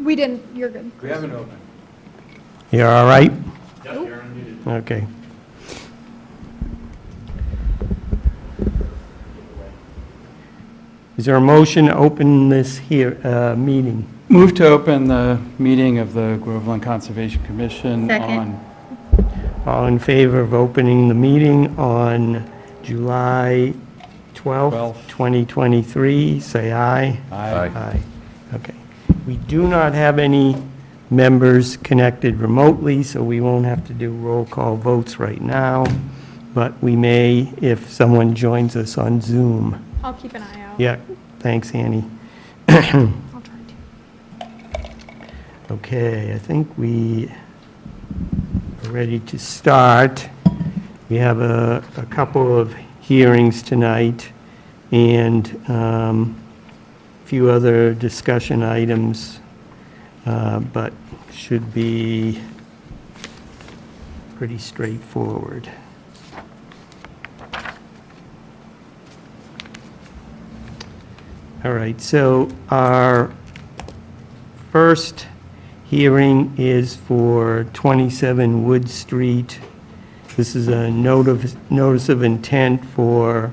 We didn't, you're good. We haven't opened. You're all right? Yep, you're unmuted. Okay. Is there a motion to open this here, meeting? Move to open the meeting of the Groveland Conservation Commission Second. on, All in favor of opening the meeting on July 12th, 12th. 2023, say aye. Aye. Aye. Okay. We do not have any members connected remotely, so we won't have to do roll call votes right now, but we may if someone joins us on Zoom. I'll keep an eye out. Yeah, thanks, Annie. I'll try to. Okay, I think we are ready to start. We have a couple of hearings tonight and a few other discussion items, but should be pretty straightforward. All right, so our first hearing is for 27 Wood Street. This is a notice of intent for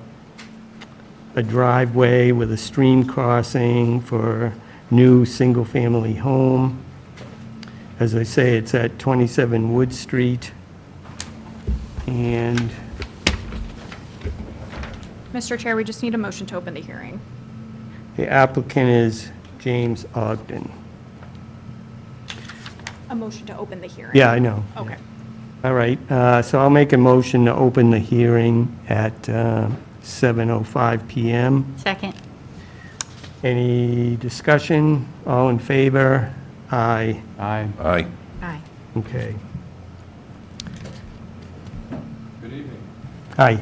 a driveway with a stream crossing for new single-family home. As I say, it's at 27 Wood Street. And Mr. Chair, we just need a motion to open the hearing. the applicant is James Ogden. A motion to open the hearing. Yeah, I know. Okay. All right, so I'll make a motion to open the hearing at 7:05 PM. Second. Any discussion? All in favor? Aye. Aye. Aye. Aye. Okay. Good evening. Aye.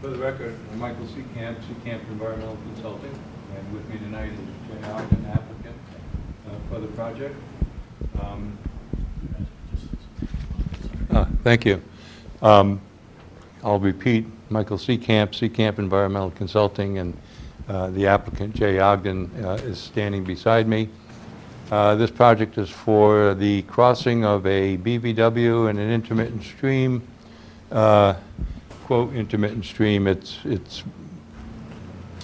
For the record, I'm Michael Seecamp, Seecamp Environmental Consulting, and with me tonight is Jay Ogden, applicant for the project. Thank you. I'll repeat, Michael Seecamp, Seecamp Environmental Consulting, and the applicant, Jay Ogden, is standing beside me. This project is for the crossing of a BVW and an intermittent stream. Quote, intermittent stream, it's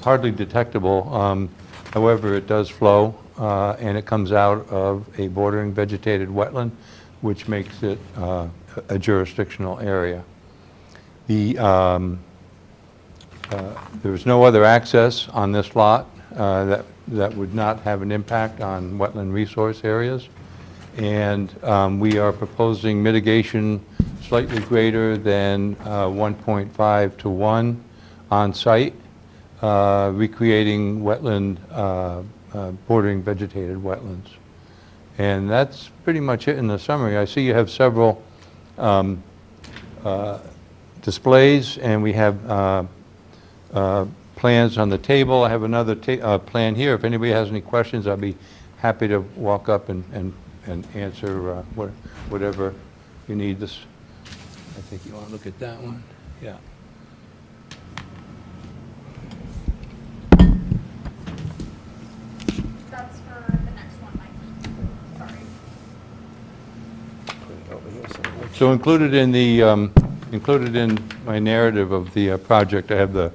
hardly detectable. However, it does flow, and it comes out of a bordering vegetated wetland, which makes it a jurisdictional area. There is no other access on this lot that would not have an impact on wetland resource areas. And we are proposing mitigation slightly greater than 1.5 to 1 on site, recreating wetland, bordering vegetated wetlands. And that's pretty much it in the summary. I see you have several displays, and we have plans on the table. I have another plan here. If anybody has any questions, I'll be happy to walk up and answer whatever you need. This, I think you want to look at that one. Yeah. That's for the next one, Mike. Sorry. So included in my narrative of the project, I have the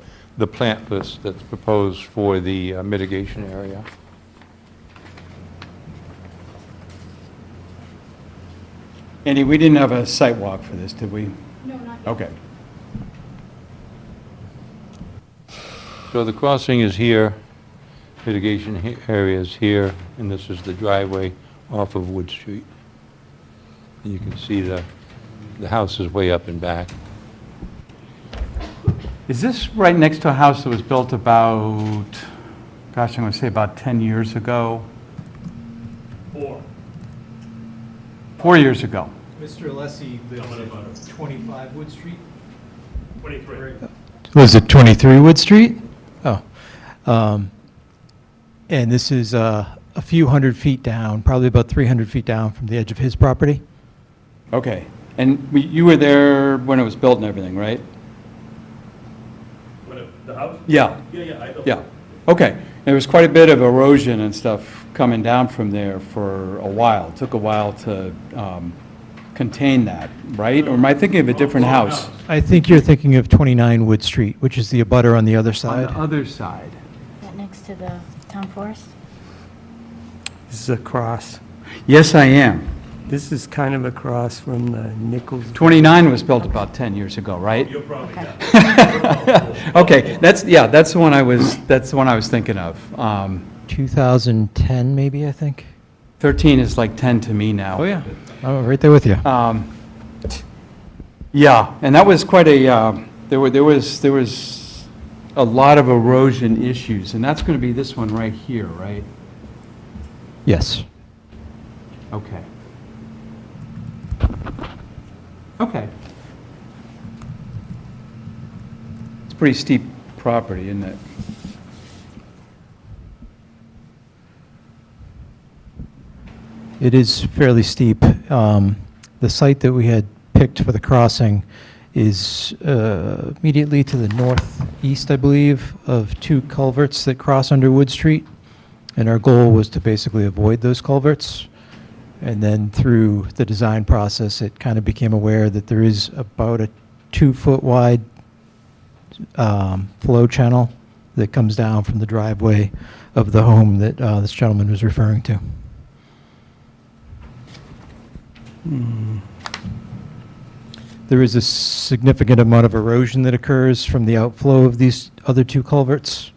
plant list that's proposed for the mitigation area. Andy, we didn't have a site walk for this, did we? No, not yet. Okay. So the crossing is here, mitigation area is here, and this is the driveway off of Wood Street. And you can see the house is way up and back. Is this right next to a house that was built about, gosh, I'm going to say about 10 years ago? 4 years ago. Mr. Alessi lives at 25 Wood Street. 23. Was it 23 Wood Street? Oh. And this is a few hundred feet down, probably about 300 feet down from the edge of his property. Okay. And you were there when it was built and everything, right? The house? Yeah. Yeah, I built it. Yeah. Okay. There was quite a bit of erosion and stuff coming down from there for a while. It took a while to contain that, right? Or am I thinking of a different house? I think you're thinking of 29 Wood Street, which is the abutter on the other On side. the other side. That next to the town forest? This is across, Yes, I am. this is kind of across from the Nichols. 29 was built about 10 years ago, right? Okay. Okay, that's the one I was thinking of. 2010, maybe, I think. 13 is like 10 to me now. Oh, yeah. I'm right there with you. Yeah, and that was quite a, there was a lot of erosion issues, and that's going to be this one right here, right? Yes. Okay. Okay. It's pretty steep property, isn't it? It is fairly steep. The site that we had picked for the crossing is immediately to the northeast, I believe, of two culverts that cross under Wood Street. And our goal was to basically avoid those culverts. And then through the design process, it kind of became aware that there is about a 2-foot wide flow channel that comes down from the driveway of the home that this gentleman was referring to. There is a significant amount of erosion that occurs from the outflow of these other two culverts.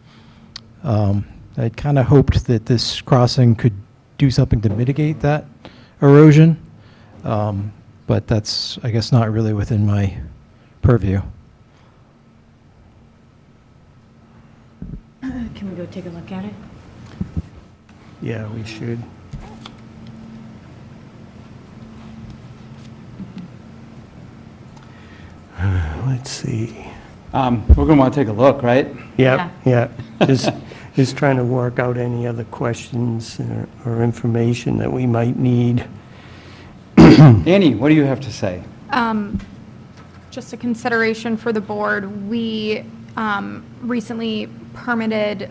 I'd kind of hoped that this crossing could do something to mitigate that erosion, but that's, I guess, not really within my purview. Can we go take a look at it? Yeah, we should. Let's see. We're going to want to take a look, right? Yep, yeah. Just trying to work out any other questions or information that we might need. Annie, what do you have to say? Just a consideration for the board, we recently permitted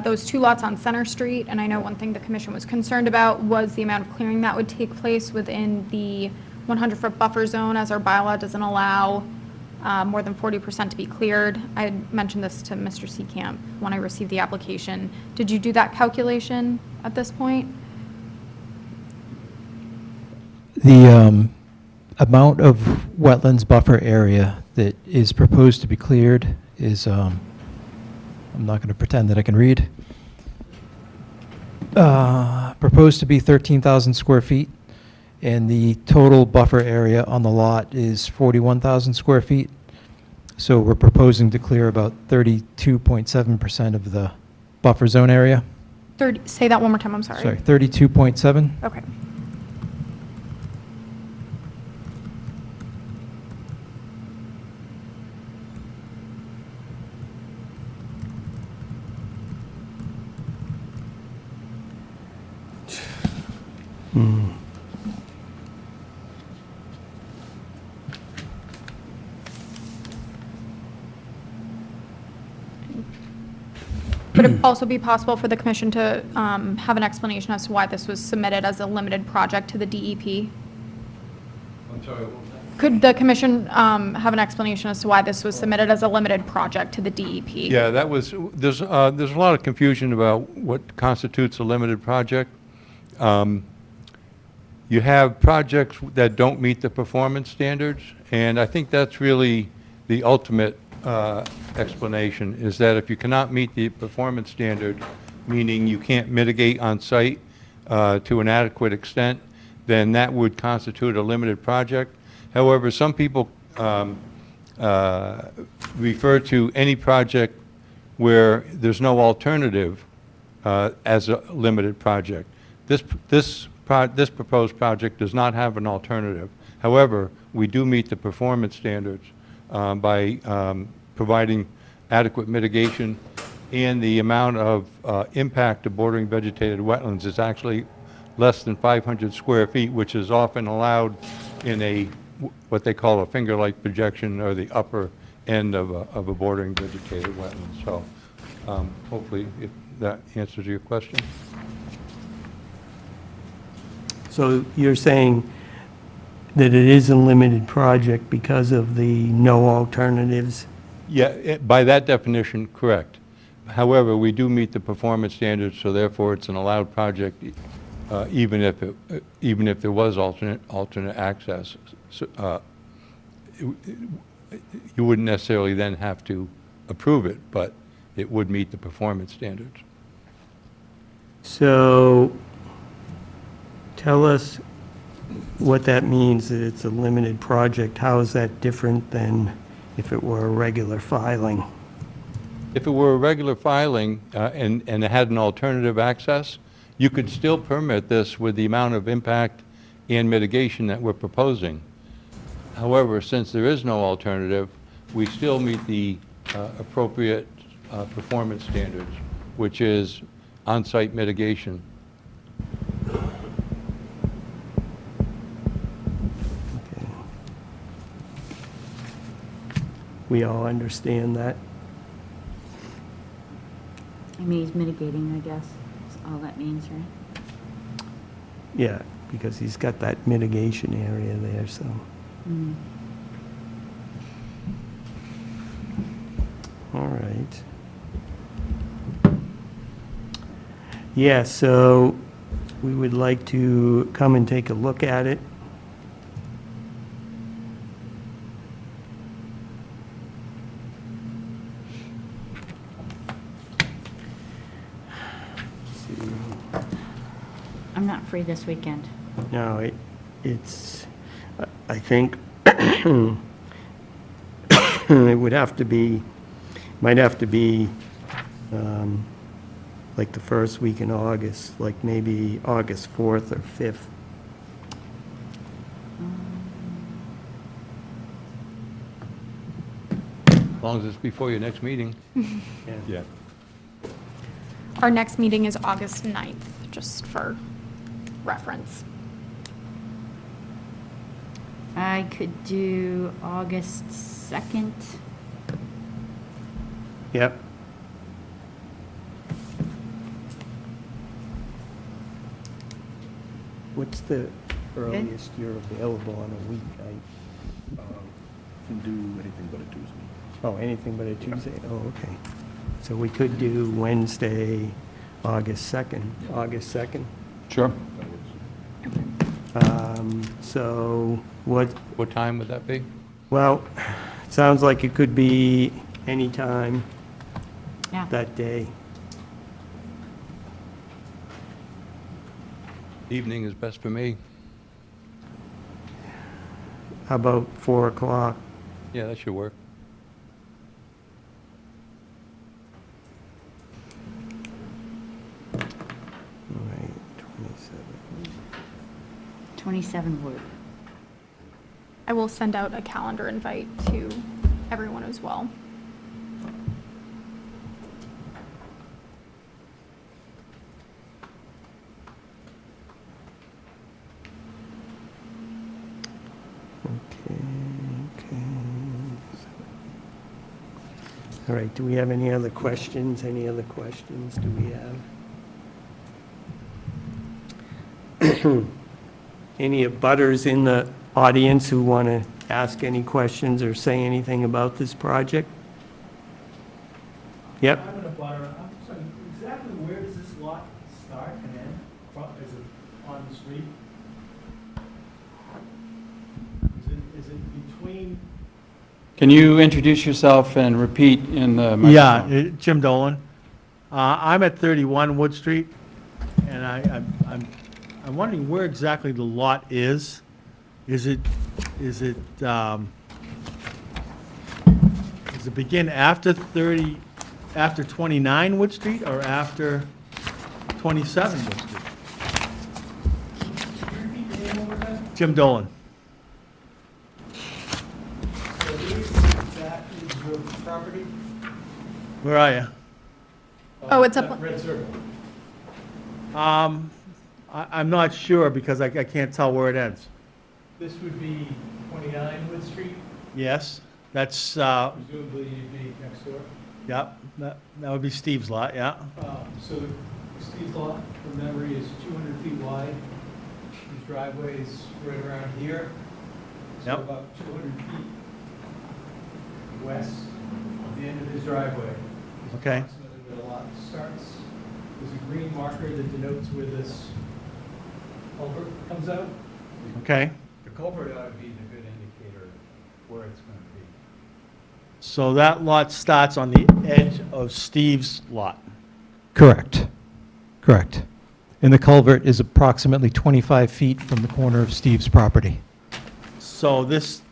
those two lots on Center Street, and I know one thing the commission was concerned about was the amount of clearing that would take place within the 100-foot buffer zone, as our bylaw doesn't allow more than 40% to be cleared. I had mentioned this to Mr. Seecamp when I received the application. Did you do that calculation at this point? The amount of wetlands buffer area that is proposed to be cleared is, I'm not going to pretend that I can read, proposed to be 13,000 square feet, and the total buffer area on the lot is 41,000 square feet. So we're proposing to clear about 32.7% of the buffer zone area. Say that one more time, I'm sorry. Sorry, 32.7. Okay. Would it also be possible for the commission to have an explanation as to why this was submitted as a limited project to the DEP? I'm sorry, what was that? Could the commission have an explanation as to why this was submitted as a limited project to the DEP? Yeah, that was, there's a lot of confusion about what constitutes a limited project. You have projects that don't meet the performance standards, and I think that's really the ultimate explanation, is that if you cannot meet the performance standard, meaning you can't mitigate on site to an adequate extent, then that would constitute a limited project. However, some people refer to any project where there's no alternative as a limited project. This proposed project does not have an alternative. However, we do meet the performance standards by providing adequate mitigation, and the amount of impact to bordering vegetated wetlands is actually less than 500 square feet, which is often allowed in a what they call a finger-like projection, or the upper end of a bordering vegetated wetland. So Hopefully, if that answers your question. So you're saying that it is a limited project because of the no alternatives? Yeah, by that definition, correct. However, we do meet the performance standards, so therefore it's an allowed project, even if there was alternate access. So, you wouldn't necessarily then have to approve it, but it would meet the performance standards. So tell us what that means, that it's a limited project. How is that different than if it were a regular filing? If it were a regular filing and it had an alternative access, you could still permit this with the amount of impact and mitigation that we're proposing. However, since there is no alternative, we still meet the appropriate performance standards, which is on-site mitigation. Okay. We all understand that? I mean, he's mitigating, I guess. That's all that means, right? Yeah, because he's got that mitigation area there, so. Mm. All right. Yeah, so we would like to come and take a look at it. I'm not free this weekend. No, it's, I think, it would have to be, might have to be, like the first week in August, like maybe August 4th or 5th. As long as it's before your next meeting. Yeah. Our next meeting is August 9th, just for reference. I could do August 2nd. Yep. What's the earliest you're available on a weeknight? Can do anything but a Tuesday. Oh, anything but a Tuesday? Oh, okay. So we could do Wednesday, August 2nd. August 2nd? Sure. So what, What time would that be? well, it sounds like it could be any time Yeah. that day. Evening is best for me. How about 4 o'clock? Yeah, that should work. All right, 27. 27 would. I will send out a calendar invite to everyone as well. Okay, okay. All right, do we have any other questions? Any other questions do we have? Any abutters in the audience who want to ask any questions or say anything about this project? Yep, I'm in a butter. I'm sorry, exactly where does this lot start and end? Is it on the street? Is it between? Can you introduce yourself and repeat in the microphone? Yeah, Jim Dolan. I'm at 31 Wood Street, and I'm wondering where exactly the lot is. Does it begin after 29 Wood Street or after 27 Wood Street? Can you repeat the name over there? Jim Dolan. So that is your property? Where are you? Oh, it's up- That red circle. I'm not sure because I can't tell where it ends. This would be 29 Wood Street, Yes, that's, presumably you'd be next door. Yep, that would be Steve's lot, yeah. So Steve's lot, from memory, is 200 feet wide. His driveway is right around here. So Yep. about 200 feet west of the end of his driveway. Is Okay. approximately where the lot starts. There's a green marker that denotes where this culvert comes out. Okay, The culvert ought to be a good indicator of where it's going to be. so that lot starts on the edge of Steve's lot. Correct. Correct. And the culvert is approximately 25 feet from the corner of Steve's property. So this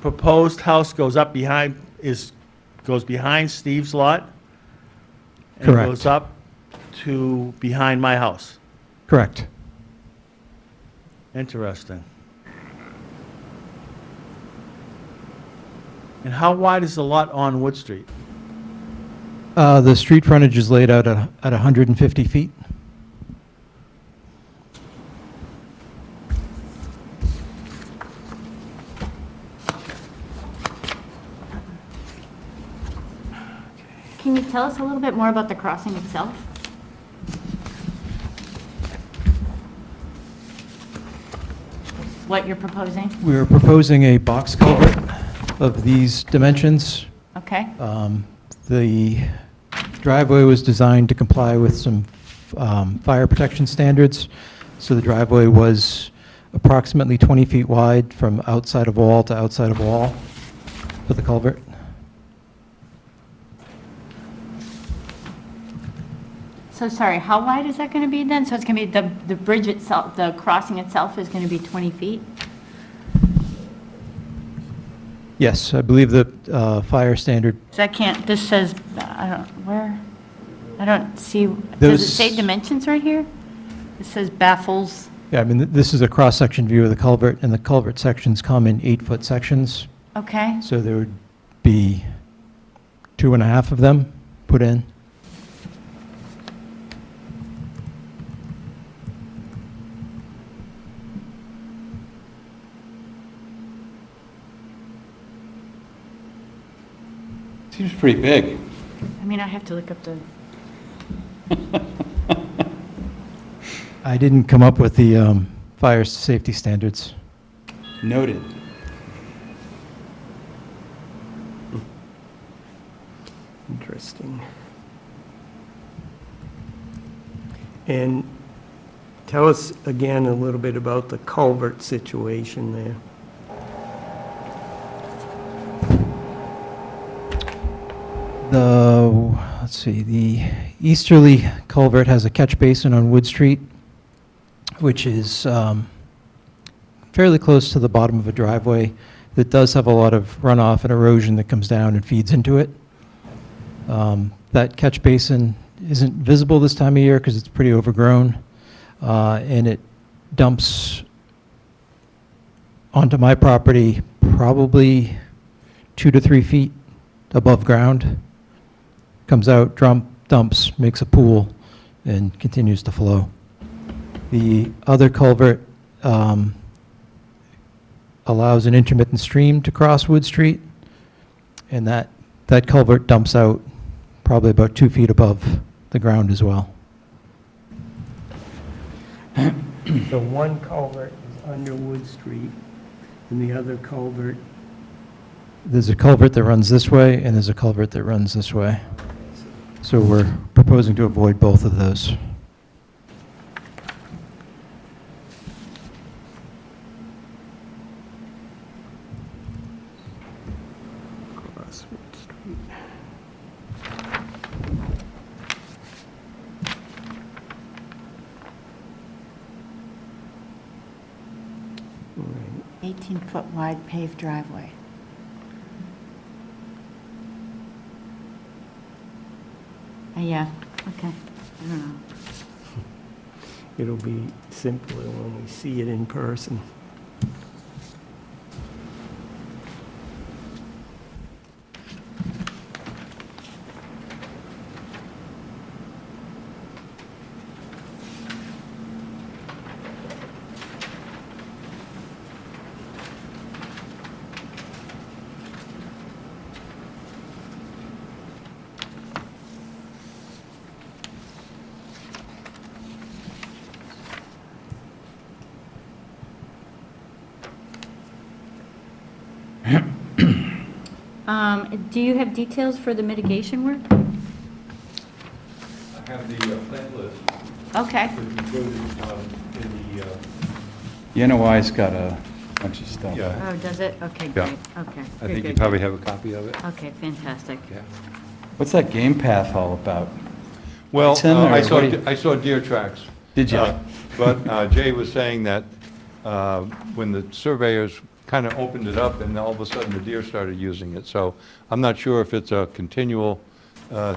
proposed house goes up behind, goes behind Steve's lot? And Correct. goes up to behind my house. Correct. Interesting. And how wide is the lot on Wood Street? The street frontage is laid out at 150 feet. Can you tell us a little bit more about the crossing itself? What you're proposing? We are proposing a box culvert of these dimensions. Okay, The driveway was designed to comply with some fire protection standards, so the driveway was approximately 20 feet wide from outside of wall to outside of wall for the culvert. so sorry, how wide is that going to be then? So it's going to be, the bridge itself, the crossing itself is going to be 20 feet? Yes, I believe the fire standard, So I can't, this says, I don't, where? I don't see, does it Those- say dimensions right here? It says baffles, yeah, I mean, this is a cross-section view of the culvert, and the culvert sections come in 8-foot sections, okay. so there would be 2.5 of them put in. Seems pretty big. I mean, I have to look up the, I didn't come up with the fire safety standards. Noted. Interesting. And tell us again a little bit about the culvert situation there. Let's see, the easterly culvert has a catch basin on Wood Street, which is fairly close to the bottom of a driveway that does have a lot of runoff and erosion that comes down and feeds into it. That catch basin isn't visible this time of year because it's pretty overgrown, and it dumps onto my property probably 2 to 3 feet above ground. Comes out, dumps, makes a pool, and continues to flow. The other culvert allows an intermittent stream to cross Wood Street, and that culvert dumps out probably about 2 feet above the ground as well. The one culvert is under Wood Street, and the other culvert, There's a culvert that runs this way, and there's a culvert that runs this way. So we're proposing to avoid both of those. across Wood Street. Right. 18-foot wide paved driveway. Yeah, okay, I don't know. It'll be simpler when we see it in person. Do you have details for the mitigation work? I have the plant list, Okay. included in the, The NOI's got a bunch of stuff. Yeah. Oh, does it? Okay, Yeah. great. Okay. I Good, think you good, probably good. have a copy of it. Okay, fantastic. Yeah. What's that game path all about? Well, It's in there, I what do you- saw deer tracks. Did you? But Jay was saying that when the surveyors kind of opened it up, and all of a sudden the deer started using it. So I'm not sure if it's a continual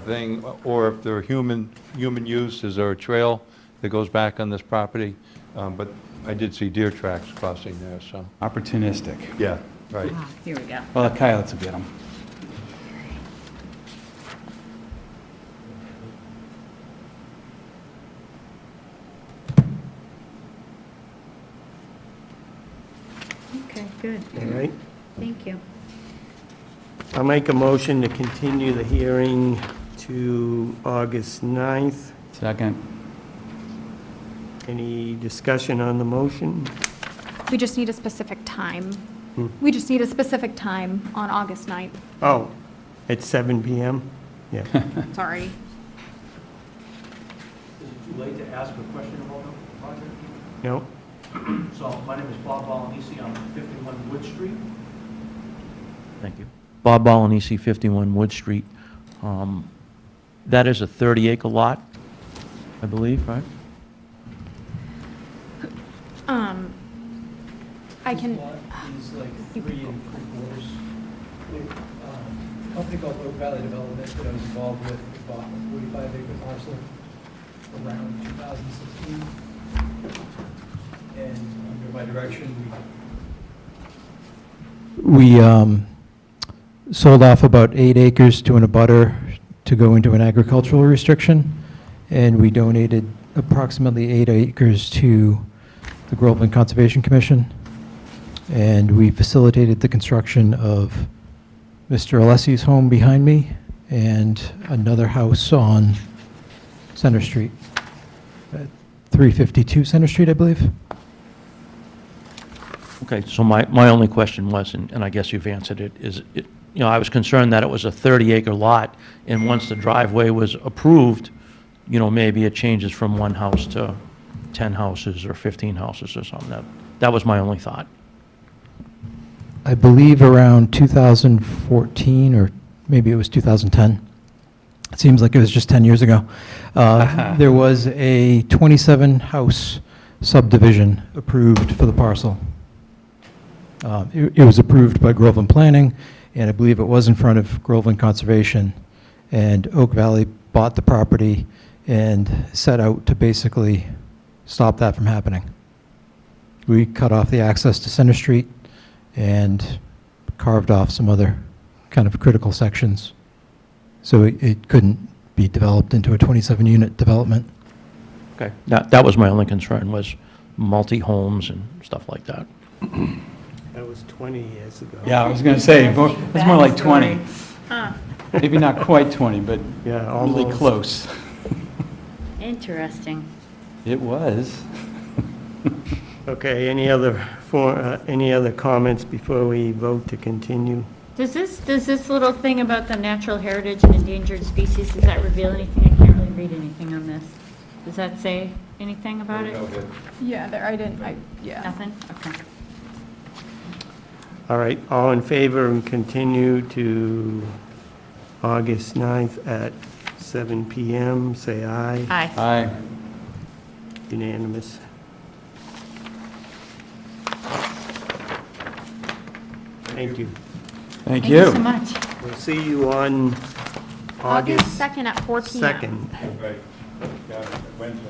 thing, or if there are human use. Is there a trail that goes back on this property? But I did see deer tracks crossing there, so. Opportunistic. Yeah, right. Ah, here we go. Well, the coyotes will get them. Okay, good. All right? Thank you. I'll make a motion to continue the hearing to August 9th. Second. Any discussion on the motion? We just need a specific time. Hmm. We just need a specific time on August 9th. Oh, at 7 PM? Yeah. Sorry. Is it too late to ask a question about the project? No? So, my name is Bob Balanese, I'm 51 Wood Street. Thank you. Bob Balanese, 51 Wood Street. That is a 30-acre lot, I believe, right? I can, Lot is like 3 3/4. A company called Oak Valley Development that I was involved with bought a 45-acre parcel around 2016. And under my direction, We sold off about 8 acres to an abutter to go into an agricultural restriction, and we donated approximately 8 acres to the Groveland Conservation Commission, and we facilitated the construction of Mr. Alessi's home behind me and another house on Center Street, at 352 Center Street, I believe. Okay, so my only question was, and I guess you've answered it, I was concerned that it was a 30-acre lot, and once the driveway was approved, maybe it changes from one house to 10 houses or 15 houses or something. That was my only thought. I believe around 2014, or maybe it was 2010. It seems like it was just 10 years ago. There was a 27-house subdivision approved for the parcel. It was approved by Groveland Planning, and I believe it was in front of Groveland Conservation. And Oak Valley bought the property and set out to basically stop that from happening. We cut off the access to Center Street and carved off some other kind of critical sections. So it couldn't be developed into a 27-unit development. Okay, that was my only concern, was multi-homes and stuff like that. That was 20 years ago. Yeah, I was going to say, it's more like 20. huh. Maybe not quite 20, but Yeah, really almost. close. Interesting. It was. Okay, any other comments before we vote to continue? Does this little thing about the natural heritage and endangered species, does that reveal anything? I can't really read anything on this. Does that say anything about it? Yeah, yeah. Nothing? Okay. All right, all in favor and continue to August 9th at 7 PM, say aye. Aye. Aye. Unanimous. Thank you. Thank Thank you so you. much. We'll see you on August August 2nd at 4 p.m. 2nd. Right, Wednesday.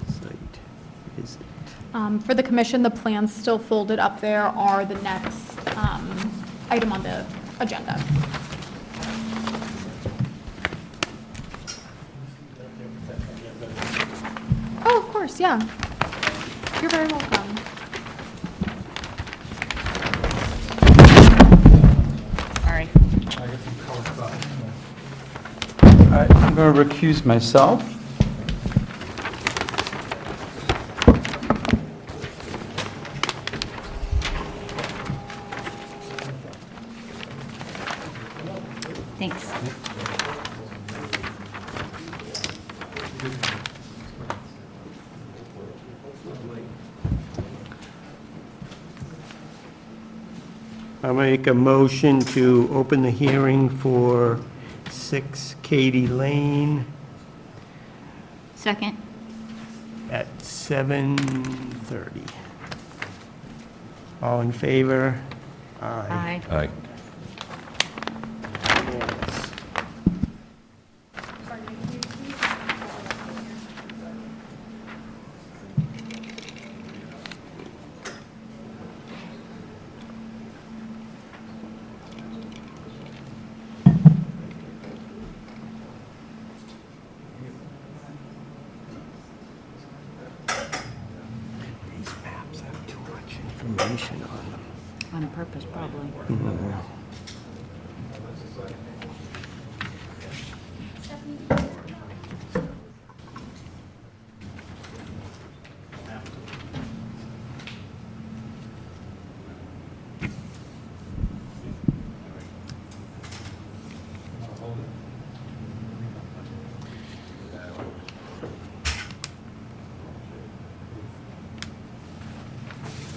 Site visit. For the commission, the plans still folded up there are the next item on the agenda. Oh, of course, yeah. You're very welcome. Sorry. All right, I'm going to recuse myself. Thanks. I'll make a motion to open the hearing for 6 Katy Lane Second? at 7:30. All in favor? Aye. Aye. Yes. These maps have too much information on them. On purpose, probably.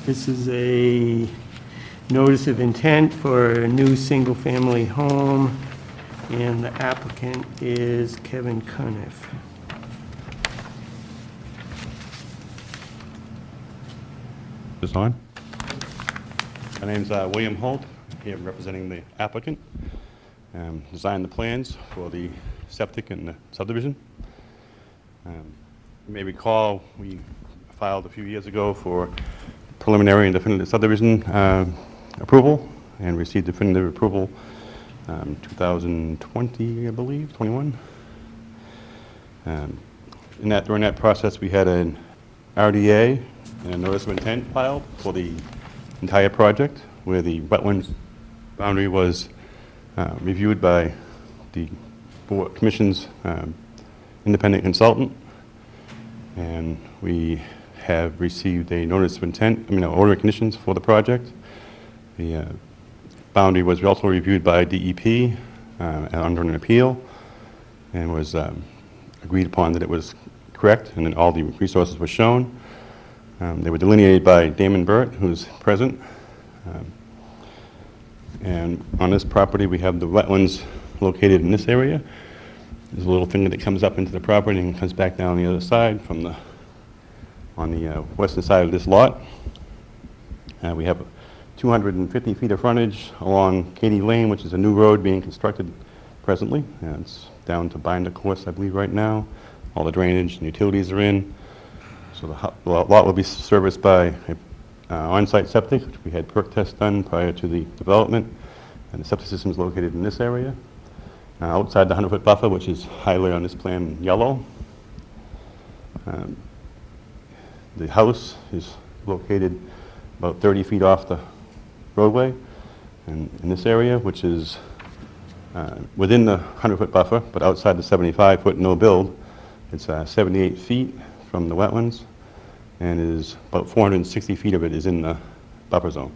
This is a notice of intent for a new single-family home, and the applicant is Kevin Cuniff. This on? My name's William Holt, here representing the applicant. Designed the plans for the septic and the subdivision. You may recall, we filed a few years ago for preliminary and definitive subdivision approval, and received definitive approval 2020, I believe, 21. During that process, we had an RDA and a notice of intent filed for the entire project, where the wetlands boundary was reviewed by the Commission's independent consultant, and we have received a notice of intent, order of conditions for the project. The boundary was also reviewed by DEP under an appeal, and was agreed upon that it was correct, and then all the resources were shown. They were delineated by Damon Burt, who's present. And on this property, we have the wetlands located in this area. There's a little finger that comes up into the property and comes back down the other side on the western side of this lot. We have 250 feet of frontage along Katy Lane, which is a new road being constructed presently. It's down to Binder Course, I believe, right now. All the drainage and utilities are in. So the lot will be serviced by on-site septic, which we had perk tests done prior to the development. And the septic system is located in this area. Outside the 100-foot buffer, which is highlighted on this plan in yellow. The house is located about 30 feet off the roadway in this area, which is within the 100-foot buffer, but outside the 75-foot no build. It's 78 feet from the wetlands, and is about 460 feet of it is in the buffer zone.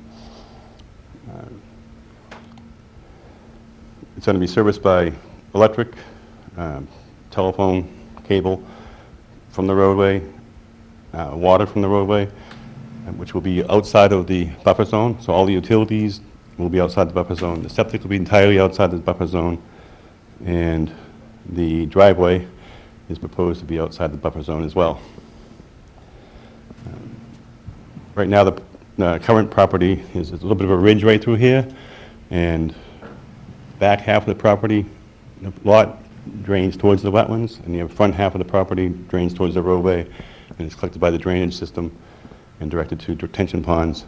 It's going to be serviced by electric, telephone, cable from the roadway, water from the roadway, which will be outside of the buffer zone. So all the utilities will be outside the buffer zone. The septic will be entirely outside the buffer zone, and the driveway is proposed to be outside the buffer zone as well. Right now, the current property is a little bit of a ridge right through here, and back half of the property, the lot drains towards the wetlands, and the front half of the property drains towards the roadway, and is collected by the drainage system and directed to detention ponds.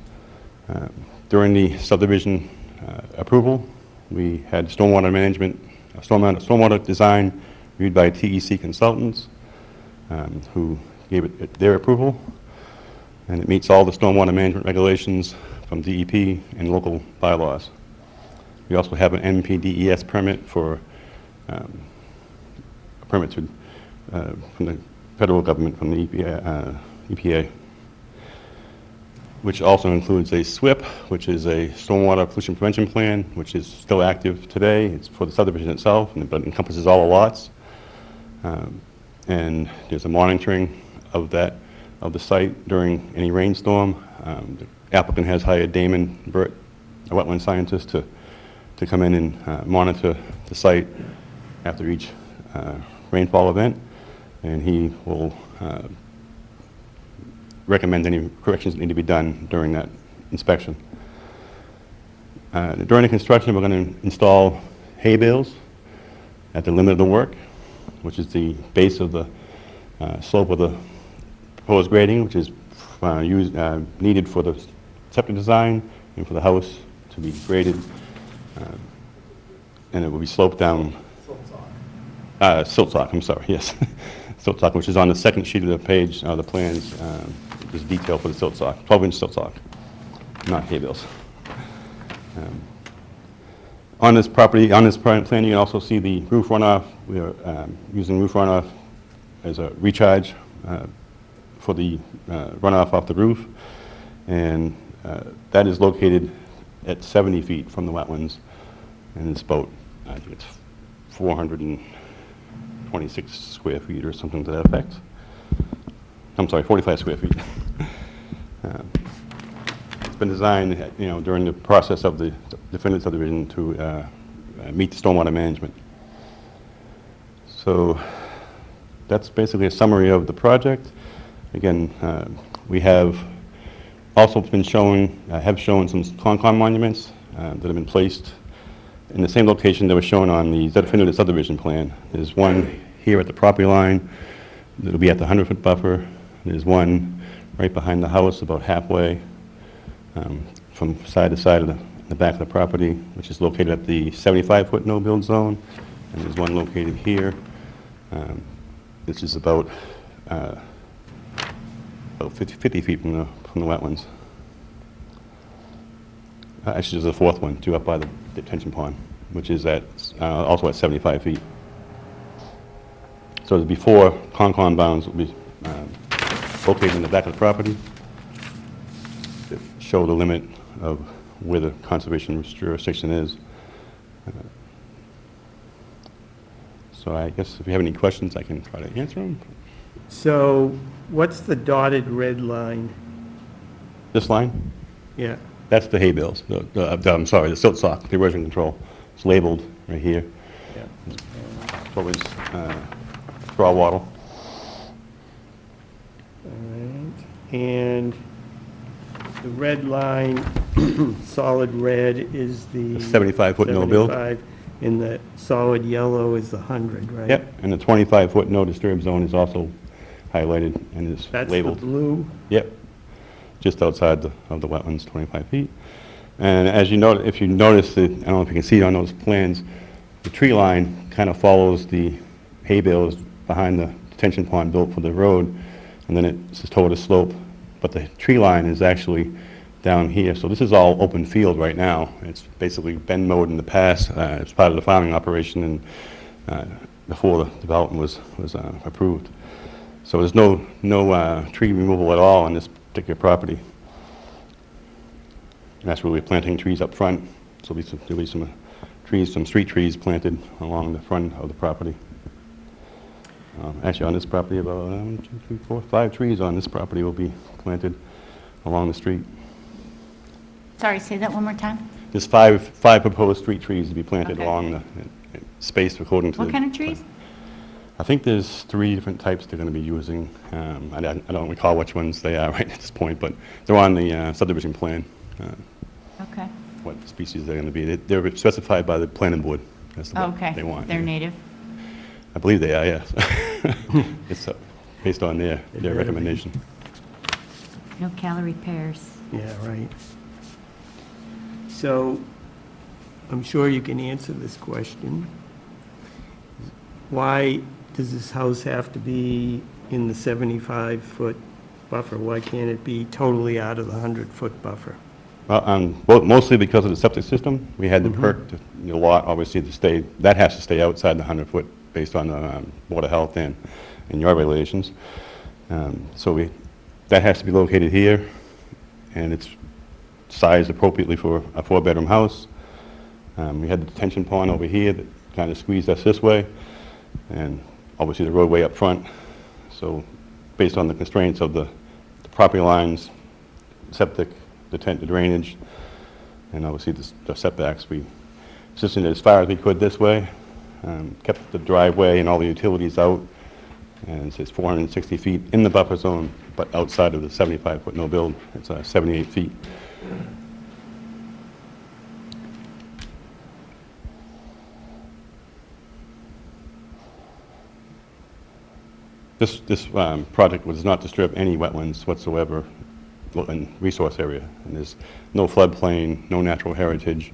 During the subdivision approval, we had stormwater management, stormwater design reviewed by TEC consultants, who gave it their approval, and it meets all the stormwater management regulations from DEP and local bylaws. We also have an NPDES permit for a permit to, from the federal government, from the EPA. which also includes a SWIP, which is a stormwater pollution prevention plan, which is still active today. It's for the subdivision itself, but encompasses all the lots. And there's a monitoring of that, of the site during any rainstorm. The applicant has hired Damon Burt, a wetland scientist, to come in and monitor the site after each rainfall event, and he will recommend any corrections that need to be done during that inspection. During the construction, we're going to install hay bales at the limit of the work, which is the base of the slope of the proposed grading, which is needed for the septic design and for the house to be graded, and it will be sloped down. Silt sock, I'm sorry, yes. Silt sock, which is on the second sheet of the page, the plans, is detail for the silt sock, 12-inch silt sock, not hay bales. On this property, on this plan, you can also see the roof runoff. We are using roof runoff as a recharge for the runoff off the roof, and that is located at 70 feet from the wetlands, and it's about, I think it's 426 square feet or something to that effect. I'm sorry, 45 square feet. It's been designed, during the process of the definitive subdivision to meet the stormwater management. So that's basically a summary of the project. Again, we have also been shown some Concom monuments that have been placed in the same location that was shown on the definitive subdivision plan. There's one here at the property line that'll be at the 100-foot buffer. There's one right behind the house, about halfway from side to side of the back of the property, which is located at the 75-foot no-build zone. And there's one located here, which is about 50 feet from the wetlands. Actually, there's a fourth one, too, up by the detention pond, which is also at 75 feet. So before Concom bounds will be located in the back of the property that show the limit of where the conservation jurisdiction is. So I guess if you have any questions, I can try to answer them. So what's the dotted red line? This line? Yeah. That's the hay bales. I'm sorry, the silt sock, the erosion control. It's labeled right here. Yeah. 12-inch straw wattle. All right. And the red line, solid red, is the... 75-foot no build. 75, and the solid yellow is the 100, right? Yep, and the 25-foot no disturb zone is also highlighted and is labeled. That's the blue? Yep, just outside of the wetlands, 25 feet. And as you know, if you notice, I don't know if you can see it on those plans, the tree line kind of follows the hay bales behind the detention pond built for the road, and then it's toward a slope. But the tree line is actually down here. So this is all open field right now. It's basically been mowed in the past. It's part of the farming operation and before the development was approved. So there's no tree removal at all on this particular property. And that's where we're planting trees up front. So there'll be some trees, some street trees planted along the front of the property. Actually, on this property, about 1, 2, 3, 4, 5 trees on this property will be planted along the street. Sorry, say that one more time. There's five proposed street trees to be planted Okay. along the space according to What the kind of trees? I think there's 3 different types they're going to be using. I don't recall which ones they are right at this point, but they're on the subdivision plan, Okay. what species they're going to be. They're specified by the planning board. That's what Okay. they want. They're yeah. native? I believe they are, yes. It's based on their recommendation. No calorie pears. Yeah, right. So, I'm sure you can answer this question. Why does this house have to be in the 75-foot buffer? Why can't it be totally out of the 100-foot buffer? Well, mostly because of the septic system. We had the perk, the lot, obviously, that has to stay outside the 100-foot based on Board of Health and your regulations. So that has to be located here. and it's sized appropriately for a four-bedroom house. We had the detention pond over here that kind of squeezed us this way, and obviously the roadway up front. So based on the constraints of the property lines, septic, the drainage, and obviously the setbacks, we assisted as far as we could this way, kept the driveway and all the utilities out, and it says 460 feet in the buffer zone, but outside of the 75-foot no-build, it's 78 feet. This project does not disturb any wetlands whatsoever, wetland resource area, and there's no floodplain, no natural heritage.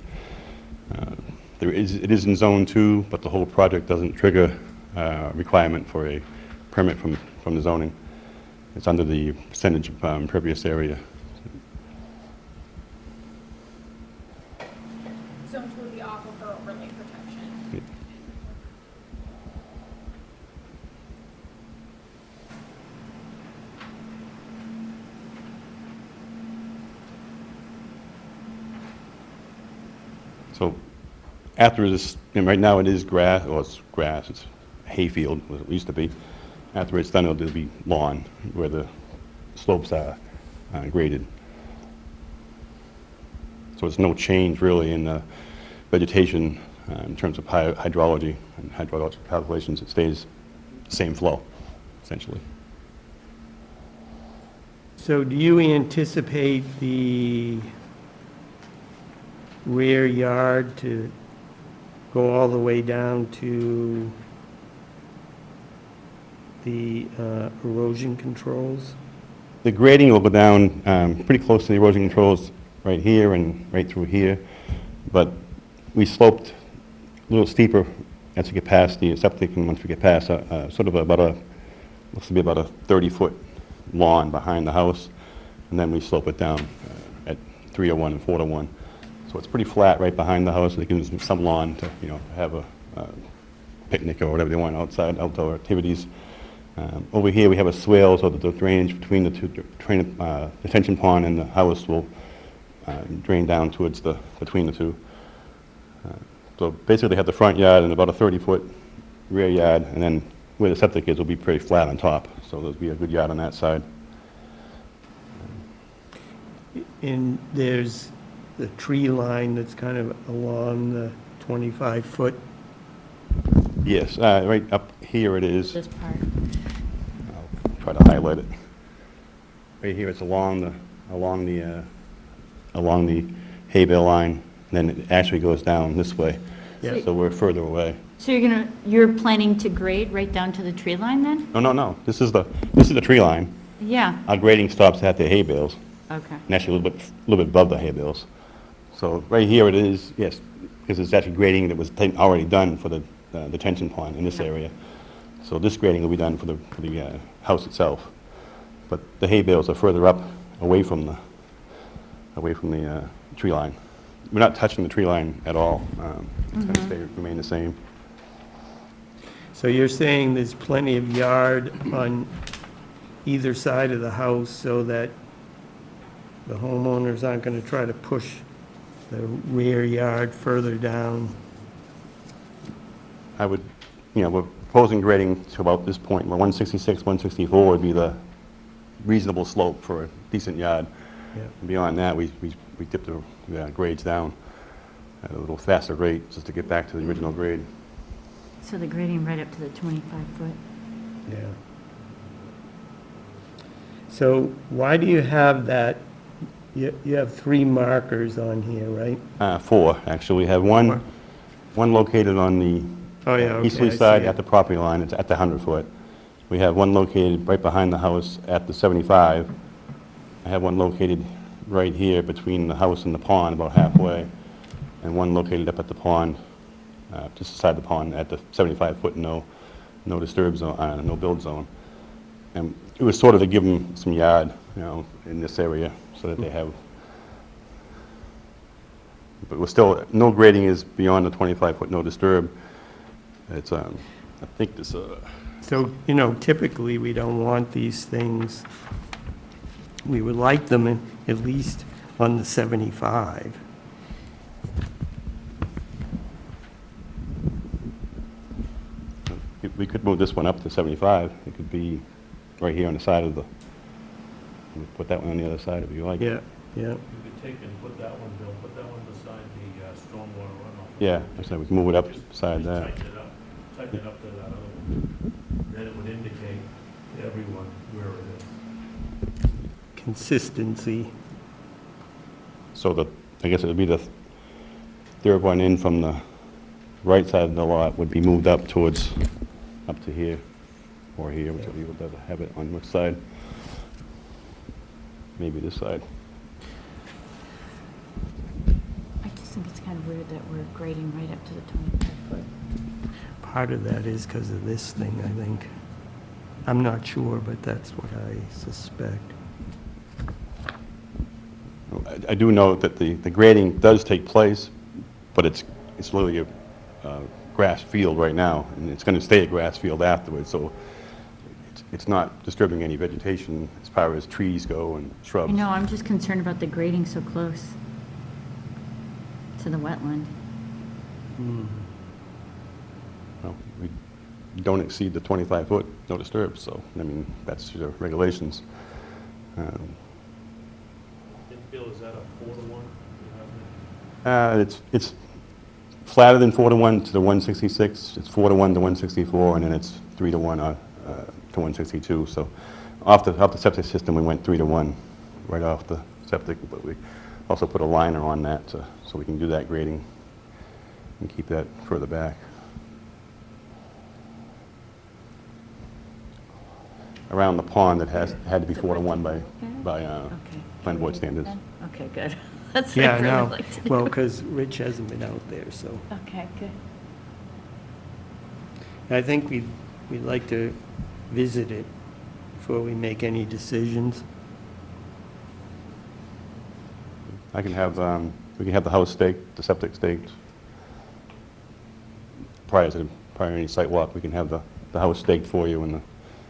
It is in Zone 2, but the whole project doesn't trigger requirement for a permit from the zoning. It's under the percentage of impervious area. Zone 2 would be aquifer overlay protection. So after this, and right now it is grass, or it's grass, it's hayfield, what it used to be. After it's done, it'll be lawn, where the slopes are graded. So there's no change really in the vegetation in terms of hydrology and hydrologic calculations. It stays the same flow, essentially. So do you anticipate the rear yard to go all the way down to the erosion controls? The grading will go down pretty close to the erosion controls right here and right through here, but we sloped a little steeper as we get past the septic, and once we get past sort of looks to be about a 30-foot lawn behind the house, and then we slope it down at 301 and 401. So it's pretty flat right behind the house. It gives them some lawn to, have a picnic or whatever they want outside, outdoor activities. Over here we have a swale, so that the drainage between the two detention pond and the house will drain down towards between the two. So basically they have the front yard and about a 30-foot rear yard, and then where the septic is will be pretty flat on top. So there'll be a good yard on that side. And there's the tree line that's kind of along the 25-foot. Yes, right up here it is. This part. I'll try to highlight it. Right here, it's along the hay bale line, and then it actually goes down this way. Yeah. So we're further away. So you're planning to grade right down to the tree line then? No. This is the tree line. Yeah, Our grading stops at the hay bales, okay. and actually a little bit above the hay bales. So right here it is, yes, because it's actually grading that was already done for the detention pond in this area. So this grading will be done for the house itself. But the hay bales are further up, away from the tree line. We're not touching the tree line at all. It's going to remain the same. So you're saying there's plenty of yard on either side of the house so that the homeowners aren't going to try to push the rear yard further down? I would, we're proposing grading to about this point, where 166, 164 would be the reasonable slope for a decent yard. Yeah. And beyond that, we dip the grades down at a little faster rate, just to get back to the original grade. So the grading right up to the 25-foot. Yeah. So why do you have that? You have 3 markers on here, right? 4, actually. We have one located on the Oh, yeah, okay, easterly I side see at it. the property line. It's at the 100-foot. We have one located right behind the house at the 75. I have one located right here between the house and the pond, about halfway, and one located up at the pond, just beside the pond at the 75-foot no disturb zone, no build zone. And it was sort of to give them some yard, in this area, so that they have. But we're still, no grading is beyond the 25-foot no disturb. It's, I think this, So, typically, we don't want these things we would like them at least on the 75. We could move this one up to 75. It could be right here on the side of the, we put that one on the other side if you like. Yeah, yeah. You could take and put that one, Bill, put that one beside the stormwater runoff. Yeah, so we can move it up beside that. Tighten it up to that other one. Then it would indicate to everyone where it is. Consistency. So I guess it would be the third one in from the right side of the lot would be moved up towards, up to here, or here, whichever you would rather have it on which side. Maybe this side. I just think it's kind of weird that we're grading right up to the 25 foot. Part of that is because of this thing, I think. I'm not sure, but that's what I suspect. I do know that the grading does take place, but it's literally a grass field right now, and it's going to stay a grass field afterwards, so it's not disturbing any vegetation as far as trees go and shrubs. I know, I'm just concerned about the grading so close to the wetland. Well, we don't exceed the 25-foot no disturb, so, I mean, that's the regulations. Bill, is that a 4-to-1? It's flatter than 4-to-1 to the 166, it's 4-to-1 to 164, and then it's 3-to-1 to 162. So off the septic system, we went 3-to-1 right off the septic, but we also put a liner on that so we can do that grading and keep that further back. Around the pond, it had to be 4-to-1 by planning board standards. Okay, good. That's what Yeah, I I really know. like to do. Well, because Rich hasn't been out there, so. Okay, good. I think we'd like to visit it before we make any decisions. I can have, we can have the house staked, the septic staked. Prior to any site walk, we can have the house staked for you and the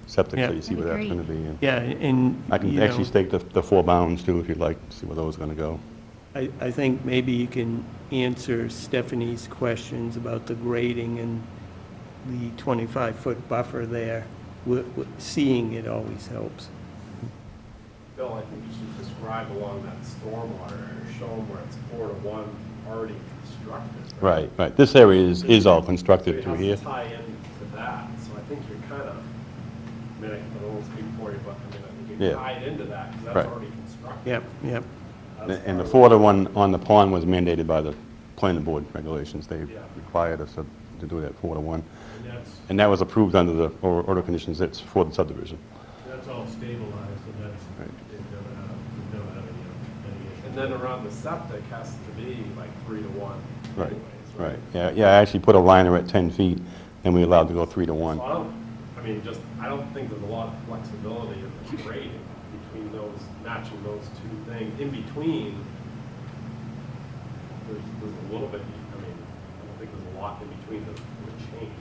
septic, so Yeah. you see where that's That'd be going to be. And Yeah, and, I can you actually know, stake the 4 bounds too, if you'd like, to see where those are going to go. I think maybe you can answer Stephanie's questions about the grading and the 25-foot buffer there. Seeing it always helps. Bill, I think you should describe along that stormwater area, show them where it's 4-to-1 already constructed. Right. This area is all constructed So through it here. has to tie into that, so I think you're kind of, I mean, I won't speak for you, but I mean, I think Yeah. you're tied into that, because that's Right. already constructed. Yep. That's And the part 4-to-1 on the pond was mandated by the planning board regulations. They Yeah. required us to do that 4-to-1. And And that was approved under the order of conditions that's for the subdivision. that's all stabilized, and that's, Right. we've never had any issue. And then around the septic has to be like 3-to-1 Right, anyways, right. Yeah, I actually put a liner at 10 feet, and we allowed to go 3-to-1. So I don't think there's a lot of flexibility in the grading between those, matching those two things. In between, there's a little bit, I mean, I don't think there's a lot in between that would change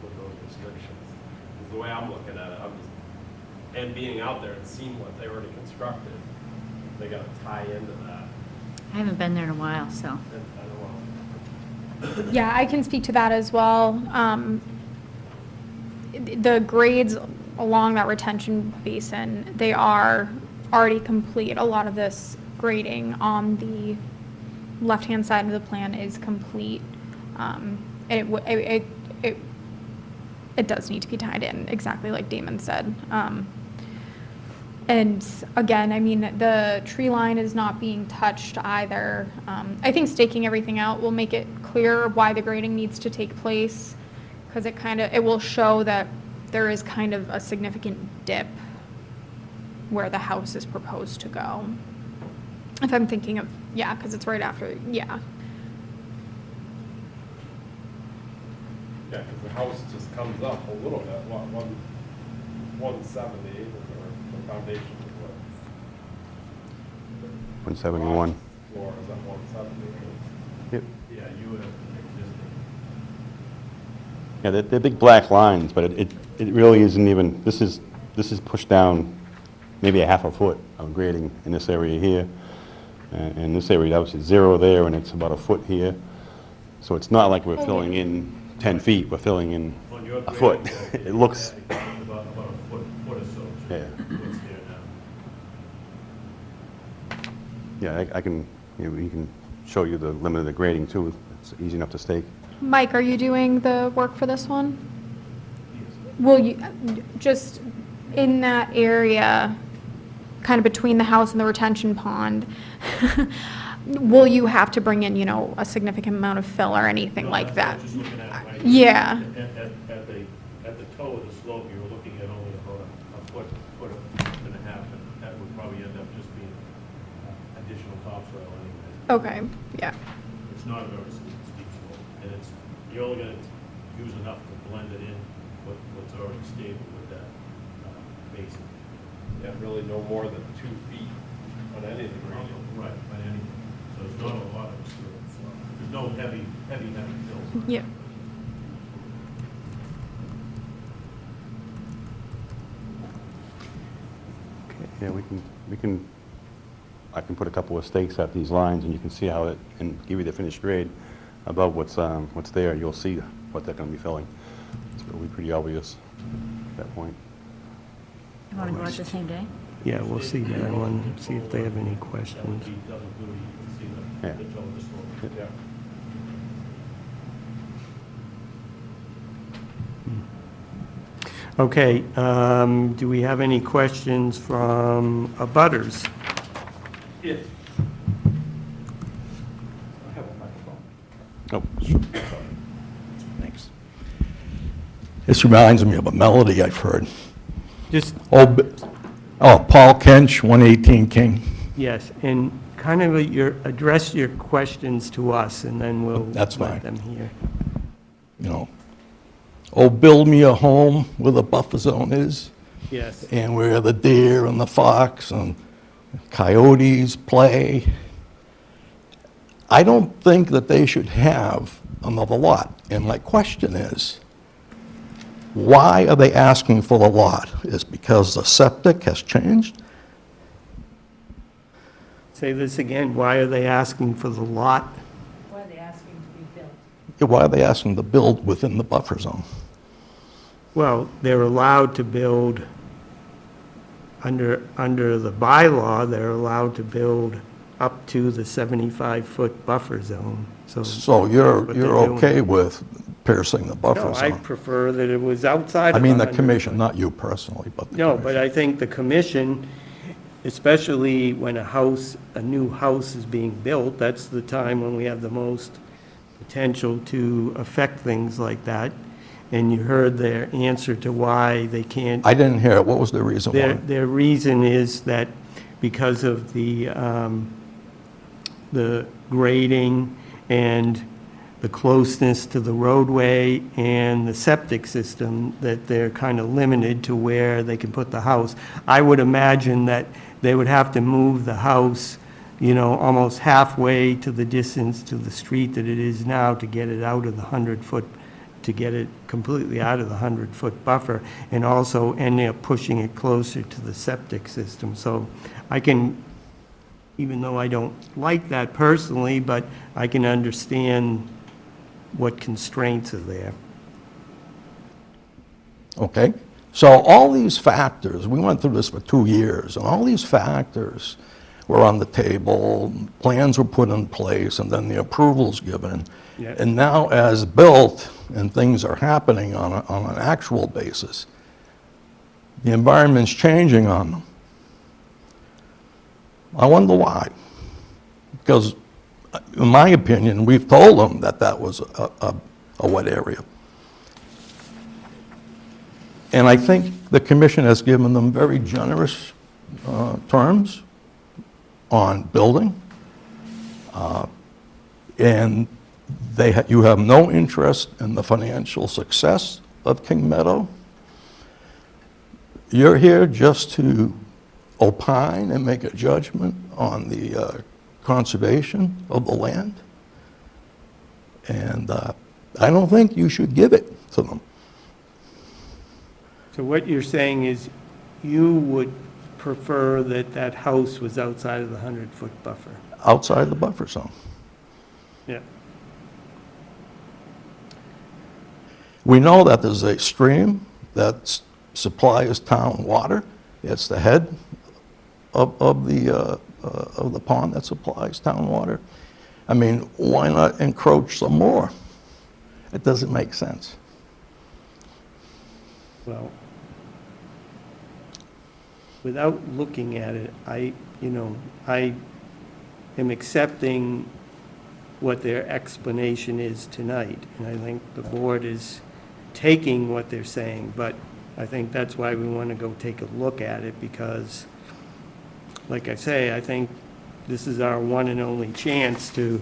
with those restrictions. Is the way I'm looking at it, and being out there and seeing what they already constructed, they gotta tie into that. I haven't been there in a while, so. And I don't know. Yeah, I can speak to that as well. The grades along that retention basin, they are already complete. A lot of this grading on the left-hand side of the plan is complete. It does need to be tied in, exactly like Damon said. And again, I mean, the tree line is not being touched either. I think staking everything out will make it clear why the grading needs to take place, because it will show that there is kind of a significant dip where the house is proposed to go. If I'm thinking of, yeah, because it's right after, yeah. Yeah, because the house just comes up a little bit, 170, or the foundation is what? 171. Floor is at 170. Yep. Yeah, you would have existing. Yeah, they're big black lines, but it really isn't even, this is this is pushed down maybe a half a foot of grading in this area here. And this area, obviously, 0 there, and it's about a foot here. So it's not like we're filling in 10 feet, we're filling in On your a foot. grading, It looks, About a foot or so. yeah, What's there now. yeah, I can, we can show you the limit of the grading too. It's easy enough to stake. Mike, are you doing the work for this one? Will you, just in that area, kind of between the house and the retention pond, will you have to bring in, a significant amount of fill or anything No, like that's that? what I was just looking at, right? Yeah. At the toe of the slope, you were looking at only about a foot and a half, and that would probably end up just being additional topsoil anyway. Okay, yeah. It's not a very steep slope, and you're only gonna use enough to blend it in what's already stable with that basin. Yeah, really no more than 2 feet on any of the grading. Right, on anything. So it's not a lot of, there's no heavy fills. Yeah. Yeah, I can put a couple of stakes at these lines, and you can see how and give you the finished grade above what's there. You'll see what they're going to be filling. It'll be pretty obvious at that point. You want to go out the same day? Yeah, we'll see that one, see if they have any That would questions. be double duty to see Yeah. the toe of the slope. Yeah. Okay, do we have any questions from abutters? Yeah. Oh, Thanks. This reminds me of a melody I've heard. Just, Paul Kench, 118 King. yes, and kind of address your questions to us, and then we'll That's let fine. them hear. You know, build me a home where the buffer zone is, Yes, and where the deer and the fox and coyotes play. I don't think that they should have another lot. And my question is, why are they asking for the lot? Is it because the septic has changed? say this again, why are they asking for the lot? Why are they asking to be built? Why are they asking to build within the buffer zone? Well, they're allowed to build, under the bylaw, they're allowed to build up to the 75-foot buffer zone, so. So that's you're what they're doing. okay with piercing the buffer No, I zone? prefer that it was outside of I mean, the 100 commission, foot. not you personally, but the No, commission. but I think the commission, especially when a new house is being built, that's the time when we have the most potential to affect things like that. And you heard their answer to why they can't. I didn't hear it. What was the reason why? Their reason is that because of the grading and the closeness to the roadway and the septic system, that they're kind of limited to where they can put the house. I would imagine that they would have to move the house, almost halfway to the distance to the street that it is now to get it out of the 100-foot, to get it completely out of the 100-foot buffer, and also end up pushing it closer to the septic system. So I can, even though I don't like that personally, but I can understand what constraints are there. Okay? So all these factors, we went through this for 2 years, and all these factors were on the table, plans were put in place, and then the approval's given. Yeah. And now as built, and things are happening on an actual basis, the environment's changing on them. I wonder why. Because, in my opinion, we've told them that that was a wet area. And I think the commission has given them very generous terms on building. And you have no interest in the financial success of King Meadow. You're here just to opine and make a judgment on the conservation of the land. And I don't think you should give it to them. So what you're saying is you would prefer that that house was outside of the 100-foot buffer? Outside the buffer zone. Yeah. We know that there's a stream that supplies town water. It's the head of the pond that supplies town water. I mean, why not encroach some more? It doesn't make sense. Well, without looking at it, I am accepting what their explanation is tonight, and I think the board is taking what they're saying, but I think that's why we want to go take a look at it, because, like I say, I think this is our one and only chance to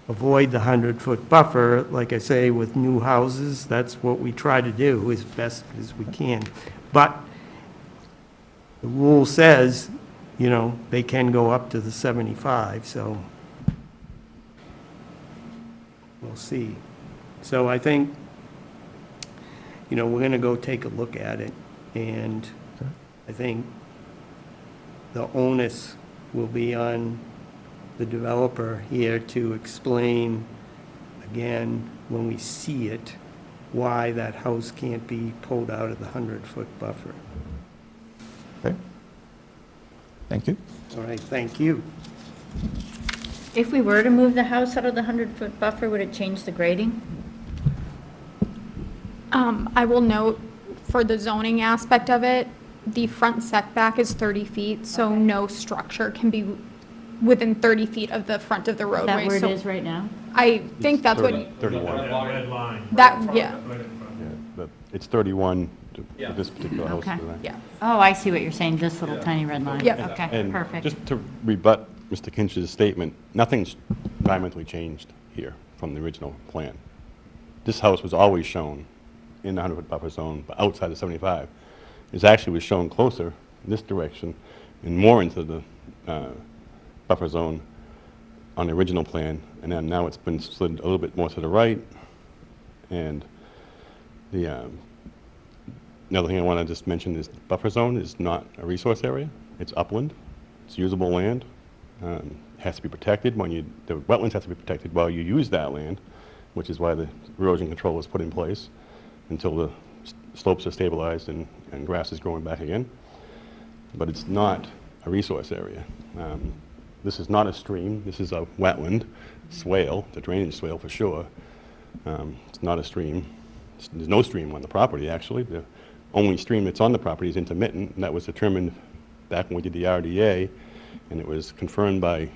avoid the 100-foot buffer. Like I say, with new houses, that's what we try to do as best as we can. But the rule says, they can go up to the 75, so we'll see. So I think, we're going to go take a look at it, and I think the onus will be on the developer here to explain, again, when we see it, why that house can't be pulled out of the 100-foot buffer. Okay? Thank you. All right, thank you. If we were to move the house out of the 100-foot buffer, would it change the grading? I will note, for the zoning aspect of it, the front setback is 30 feet, so no structure can be within 30 feet of the front of the Is roadway. that where it So is right now? I think that's what, 31. That red line. that, yeah, Yeah, but it's 31 for this particular house. Okay. right? yeah. Oh, I see what you're saying, this little tiny red line. Yep. Okay, And perfect. just to rebut Mr. Kinch's statement, nothing's environmentally changed here from the original plan. This house was always shown in the 100-foot buffer zone, but outside the 75. It actually was shown closer in this direction and more into the buffer zone on the original plan, and then now it's been slid a little bit more to the right. And the another thing I want to just mention is the buffer zone is not a resource area. It's upland. It's usable land. Has to be protected the wetlands have to be protected while you use that land, which is why the erosion control was put in place until the slopes are stabilized and grass is growing back again. But it's not a resource area. This is not a stream. This is a wetland swale, the drainage swale for sure. It's not a stream. There's no stream on the property, actually. The only stream that's on the property is intermittent, and that was determined back when we did the RDA, and it was confirmed by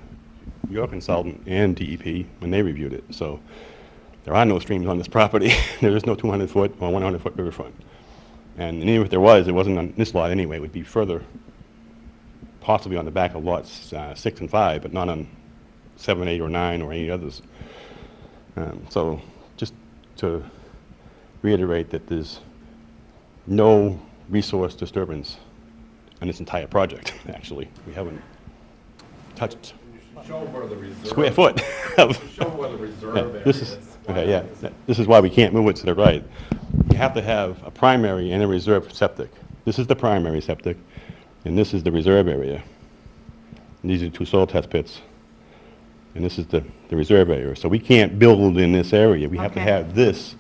your consultant and DEP when they reviewed it. So there are no streams on this property. There is no 200-foot or 100-foot riverfront. And even if there was, it wasn't on this lot anyway. It would be further, possibly on the back of lots 6 and 5, but not on 7, 8, or 9, or any others. So just to reiterate that there's no resource disturbance on this entire project, actually. We haven't touched Show where the reserve. square foot of... Show where the reserve Yeah, area this is, okay, yeah, this is why we can't move it to the right. You have to have a primary and a reserve septic. This is the primary septic, and this is the reserve area. And these are 2 soil test pits, and this is the reserve area. So we can't build in this area. We have to Okay. have this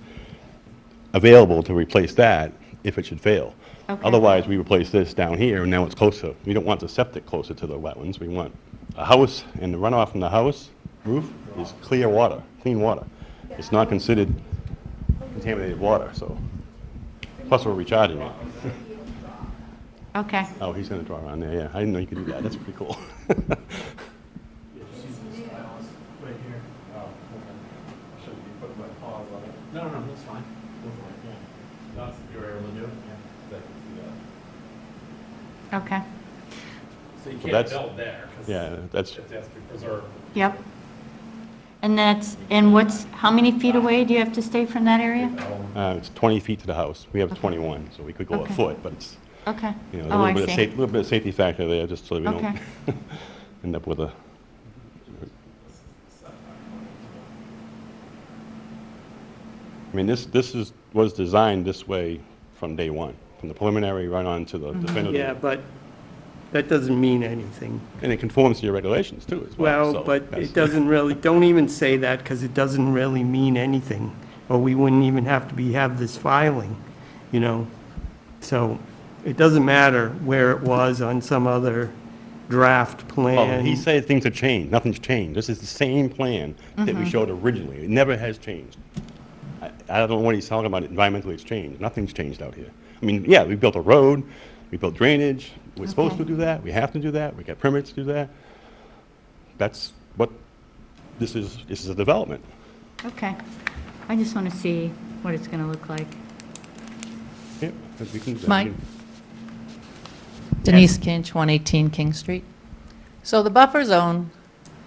available to replace that if it should fail. Okay. Otherwise, we replace this down here, and now it's closer. We don't want the septic closer to the wetlands. We want a house, and the runoff from the house roof is clear water, clean water. It's not considered contaminated water, so, plus we're recharging it. Okay. Oh, he's gonna draw around there, yeah. I didn't know you could do that. That's pretty cool. Right here. Oh, okay. I shouldn't be putting my paws on it. No, that's fine. Go for it, yeah. That's what you're able to do? Yeah. I can see that. Okay. So you So can't that's- build there, because Yeah, that's, it has to be preserved. Yep. And how many feet away do you have to stay from that area? it's 20 feet to the house. We have 21, so we could go a Okay. foot, but it's, Okay. you know, Oh, I a see. little bit of safety factor there, just so we don't Okay. end up with a... I mean, this was designed this way from day one. from the preliminary right on to the definitive. Yeah, but that doesn't mean anything. And it conforms to your regulations too, as well. Well, so but that's- it doesn't really, don't even say that, because it doesn't really mean anything, or we wouldn't even have to have this filing, you know? So it doesn't matter where it was on some other draft Well, plan. he said things have changed. Nothing's changed. This is the same plan that we showed originally. It never has changed. I don't know what he's talking about. Environmentally, it's changed. Nothing's changed out here. I mean, yeah, we built a road, we built drainage. We're supposed to do that. We have to do that. We got permits to do that. That's what this is. This is a development. Okay. I just want to see what it's going to look like. Yeah, 'cause we can do that. Mike? Denise Kinch, 118 King Street. So the buffer zone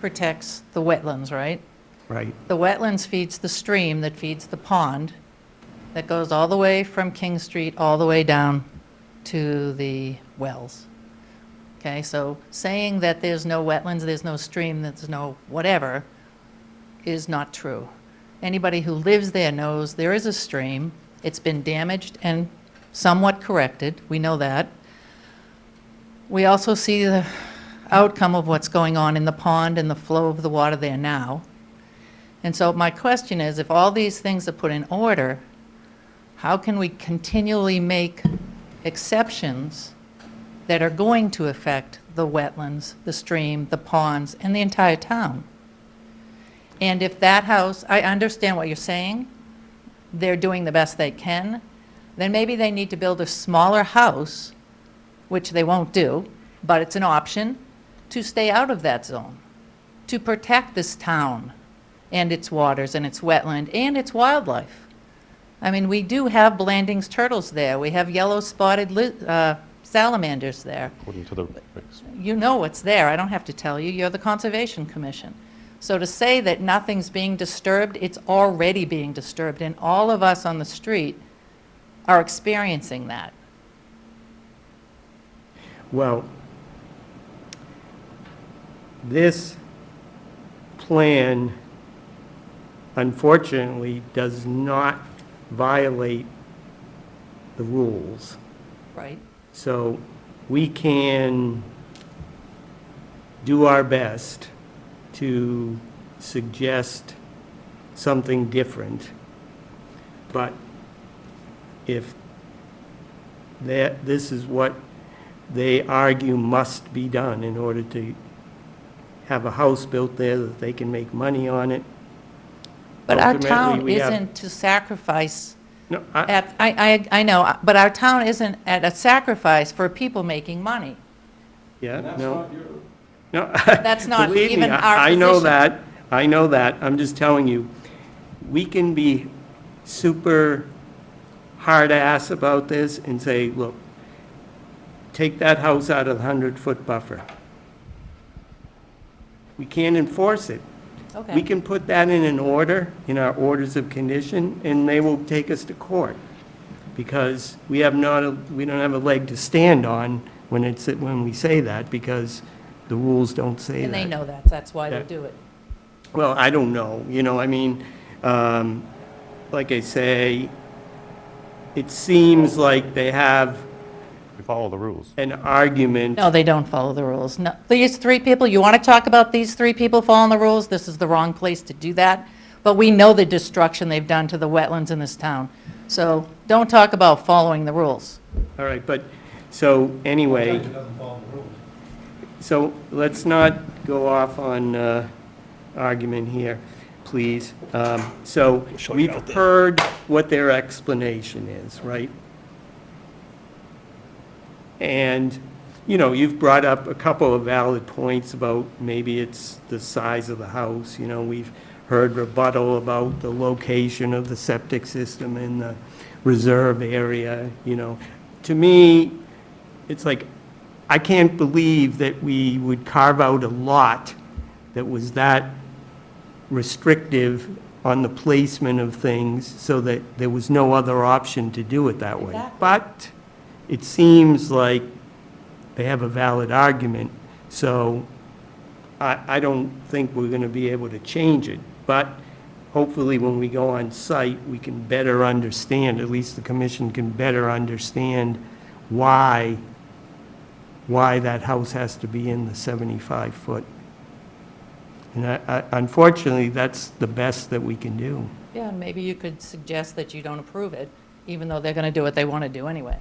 protects the wetlands, right? Right. The wetlands feeds the stream that feeds the pond that goes all the way from King Street all the way down to the wells. Okay, so saying that there's no wetlands, there's no stream, there's no whatever is not true. Anybody who lives there knows there is a stream. It's been damaged and somewhat corrected. We know that. We also see the outcome of what's going on in the pond and the flow of the water there now. And so my question is, if all these things are put in order, how can we continually make exceptions that are going to affect the wetlands, the stream, the ponds, and the entire town? And if that house, I understand what you're saying, they're doing the best they can, then maybe they need to build a smaller house, which they won't do, but it's an option, to stay out of that zone, to protect this town and its waters and its wetland and its wildlife. I mean, we do have Blanding's turtles there. We have yellow-spotted salamanders there. According to the regs. You know what's there. I don't have to tell you. You're the Conservation Commission. So to say that nothing's being disturbed, it's already being disturbed, and all of us on the street are experiencing that. Well, this plan unfortunately does not violate the rules. Right. So we can do our best to suggest something different. But if this is what they argue must be done in order to have a house built there that they can make money on it. But our Ultimately, town we have- isn't to sacrifice No, I know, but our town isn't at a sacrifice for people making money. yeah, no. No. That's not Believe me, even our I know position. that, I know that. I'm just telling you, we can be super hard-ass about this and say, look, take that house out of the 100-foot buffer. We can't enforce it. Okay. We can put that in an order, in our orders of condition, and they will take us to court. Because we don't have a leg to stand on when we say that, because the rules don't say that. And they know that. That's why they Yeah. do it. Well, I don't know, I mean, like I say, it seems like they have We follow the rules. an argument. No, they don't follow the rules. No, these three people, you want to talk about these three people following the rules? This is the wrong place to do that. But we know the destruction they've done to the wetlands in this town. So don't talk about following the rules. All right, but, so, anyway, It doesn't follow the rules. so let's not go off on argument here, please. So, we've heard what their explanation is, right? And, you've brought up a couple of valid points about maybe it's the size of the house, we've heard rebuttal about the location of the septic system in the reserve area, To me, it's like, I can't believe that we would carve out a lot that was that restrictive on the placement of things so that there was no other option to do it that way. Exactly. But it seems like they have a valid argument, so I don't think we're going to be able to change it. But hopefully when we go on site, we can better understand, at least the commission can better understand why that house has to be in the 75-foot. And unfortunately, that's the best that we can do. Yeah, and maybe you could suggest that you don't approve it, even though they're going to do what they want to do anyway.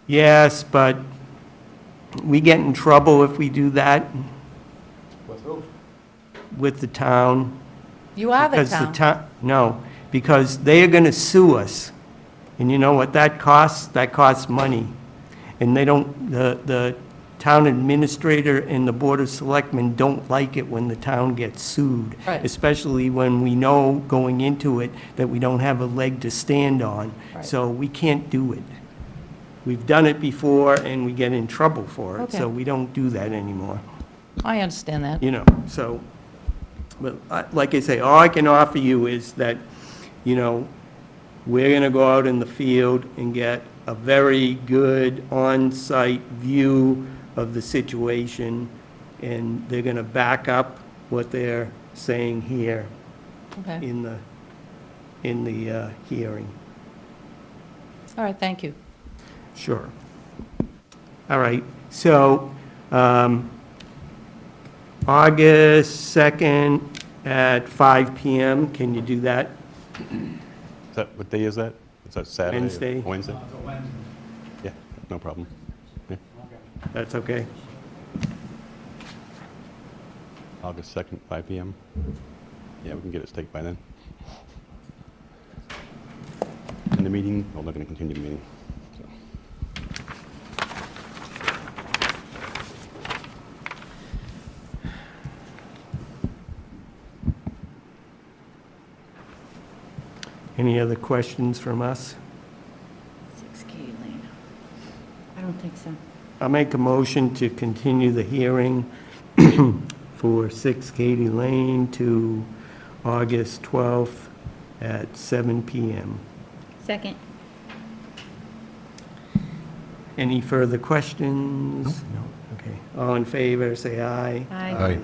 Yes, but we get in trouble if we do that with the town. You are the Because town. no, because they are going to sue us. And you know what that costs? That costs money. And they don't, the town administrator and the Board of Selectmen don't like it when the town gets sued. Right. Especially when we know going into it that we don't have a leg to stand on. Right. So we can't do it. We've done it before and we get in trouble for it. Okay. So we don't do that anymore. I understand that. You know, so, but like I say, all I can offer you is that, you know, we're going to go out in the field and get a very good on-site view of the situation, and they're going to back up what they're saying here Okay. in the hearing. All right, thank you. Sure. All right, so, August 2nd at 5 PM, can you do that? Is that, what day is that? Is that Saturday? or Wednesday. Wednesday? Yeah, no problem. Yeah. That's okay? August 2nd, 5 PM. Yeah, we can get it staked by then. In the meeting, well, they're going to continue the meeting. So. Any other questions from us? 6 Katy Lane. I don't think so. I'll make a motion to continue the hearing for 6 Katy Lane to August 12th at 7 PM. Second. Any further questions? No. Okay. All in favor, say aye. Aye.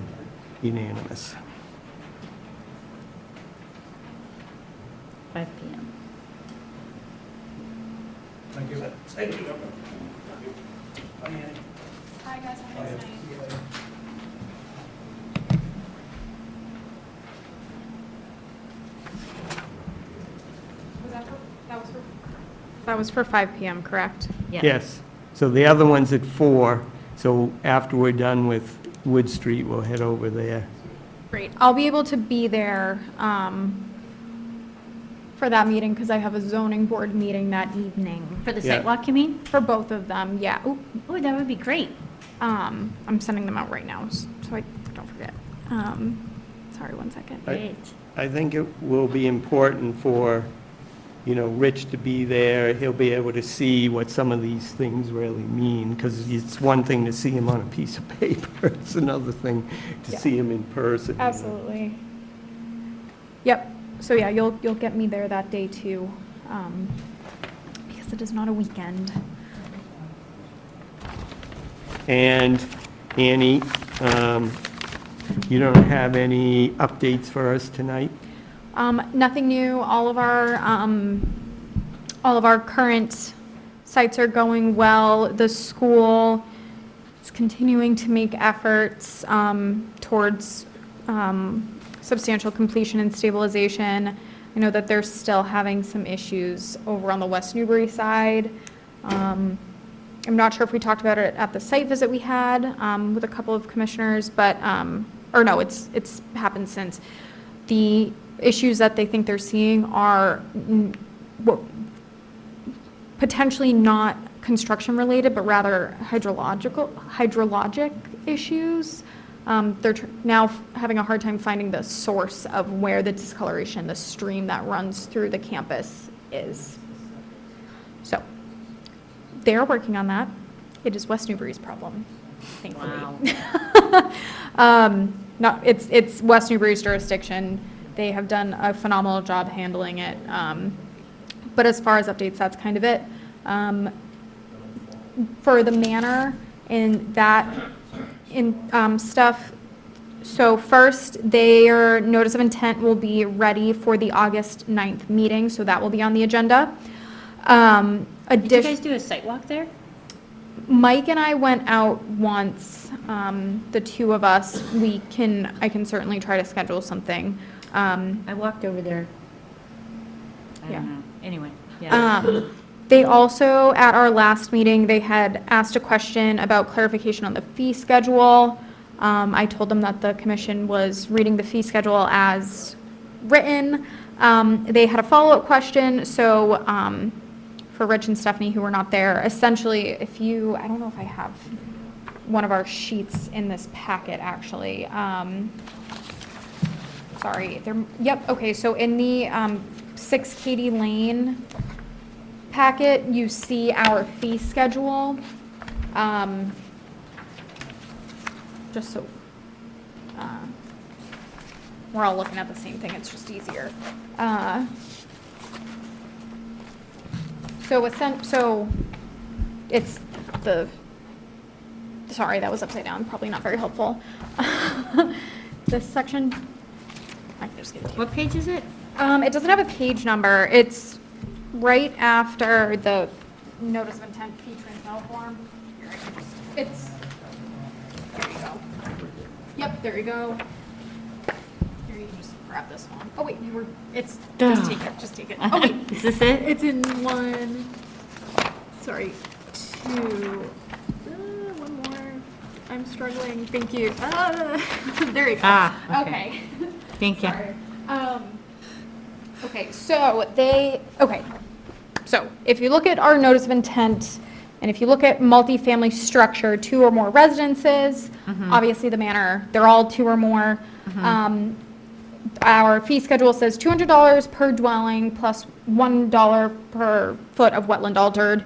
Unanimous. 5 PM. Thank you. Thank you. Hi, guys, have a nice night. That was for 5 PM, correct? Yeah. Yes. So the other one's at 4, so after we're done with Wood Street, we'll head over there. Great. I'll be able to be there for that meeting because I have a zoning board meeting that evening. For the Yeah. sidewalk, you mean? For both of them, yeah. Ooh, Oh, that would be great. I'm sending them out right now, so I don't forget. Sorry, 1 second. Great. I think it will be important for, you know, Rich to be there. He'll be able to see what some of these things really mean, because it's one thing to see him on a piece of paper. It's another thing to Yeah. see him in person. you know. Absolutely. Yep. So yeah, you'll get me there that day too, because it is not a weekend. And Annie, you don't have any updates for us tonight? Nothing new. All of our current sites are going well. The school is continuing to make efforts towards substantial completion and stabilization. I know that they're still having some issues over on the West Newbury side. I'm not sure if we talked about it at the site visit we had with a couple of commissioners, but, or no, it's happened since. The issues that they think they're seeing are potentially not construction related, but rather hydrologic issues. They're now having a hard time finding the source of where the discoloration, the stream that runs through the campus is. So they're working on that. It is West Newbury's problem, thankfully. Wow. No, it's West Newbury's jurisdiction. They have done a phenomenal job handling it. But as far as updates, that's kind of it. For the manor and that stuff, So first, their notice of intent will be ready for the August 9th meeting, so that will be on the agenda. Did you guys do a site walk there? Mike and I went out once, the two of us. I can certainly try to schedule something. I walked over there. I Yeah. don't know. Anyway, yeah. They also, at our last meeting, they had asked a question about clarification on the fee schedule. I told them that the commission was reading the fee schedule as written. They had a follow-up question, so for Rich and Stephanie, who were not there, essentially, I don't know if I have one of our sheets in this packet, actually. Sorry, yep, okay, so in the 6 Katy Lane packet, you see our fee schedule. Just so we're all looking at the same thing, it's just easier. So it's sorry, that was upside down, probably not very helpful. This section, I can just give it to you. What page is it? It doesn't have a page number. It's right after the notice of intent fee transmittal form. Here, I can just, there you go. Yep, there you go. Here, you can just grab this one. Oh, wait, just take it. Oh, wait. Is this it? It's in one, sorry, two, one more. I'm struggling, thank you. There you go. Okay. Thank you. Sorry. Okay, so so if you look at our notice of intent, and if you look at multifamily structure, 2 or more residences, obviously the manor, they're all 2 or more. Our fee schedule says $200 per dwelling plus $1 per foot of wetland altered.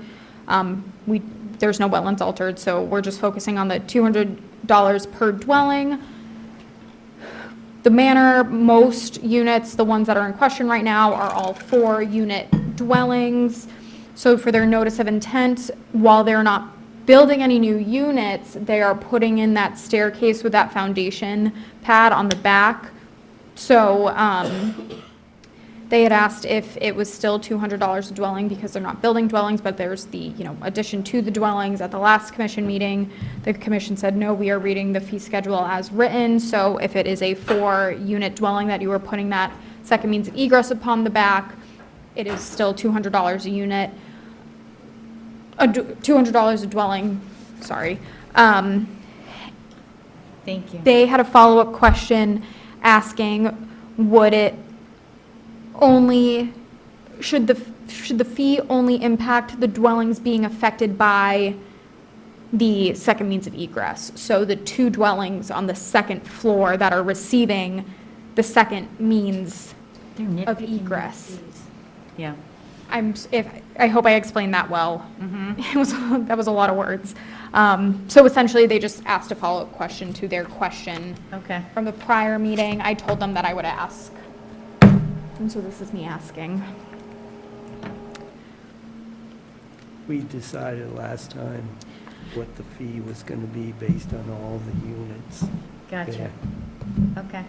There's no wetlands altered, so we're just focusing on the $200 per dwelling. The manor, most units, the ones that are in question right now, are all 4-unit dwellings. So for their notice of intent, while they're not building any new units, they are putting in that staircase with that foundation pad on the back. So they had asked if it was still $200 a dwelling because they're not building dwellings, but there's the, addition to the dwellings. At the last commission meeting, the commission said, no, we are reading the fee schedule as written. So if it is a 4-unit dwelling that you are putting that second means of egress upon the back, it is still $200 a unit, $200 a dwelling, sorry. Thank you. They had a follow-up question asking, should the fee only impact the dwellings being affected by the second means of egress? So the 2 dwellings on the second floor that are receiving the second means of egress. Yeah. I hope I explained that well. That was a lot of words. So essentially, they just asked a follow-up question to their question from the prior meeting. I told them that I would ask. And so this is me asking. We decided last time what the fee was going to be based on all the units. Gotcha. Okay.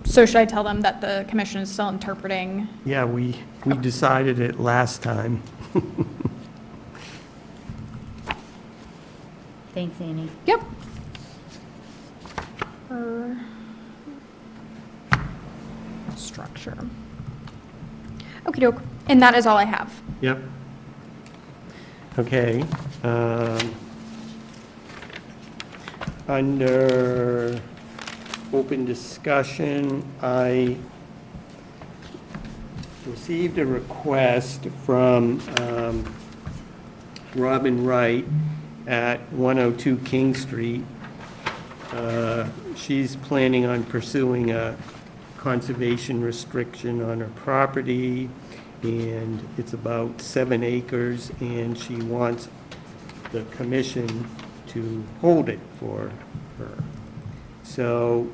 So should I tell them that the commission is still interpreting? Yeah, we decided it last time. Thanks, Annie. Yep. Per structure. Okey doke. And that is all I have. Yep. Okay. Under open discussion, I received a request from Robin Wright at 102 King Street. She's planning on pursuing a conservation restriction on her property, and it's about 7 acres, and she wants the commission to hold it for her. So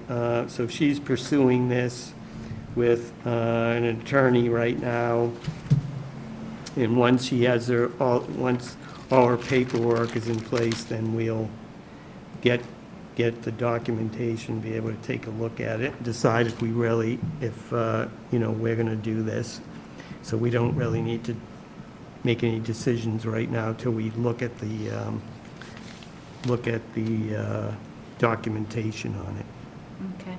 she's pursuing this with an attorney right now, and once she has once all her paperwork is in place, then we'll get get the documentation, be able to take a look at it, decide if we really, we're going to do this. So we don't really need to make any decisions right now till we look at the documentation on it. Okay.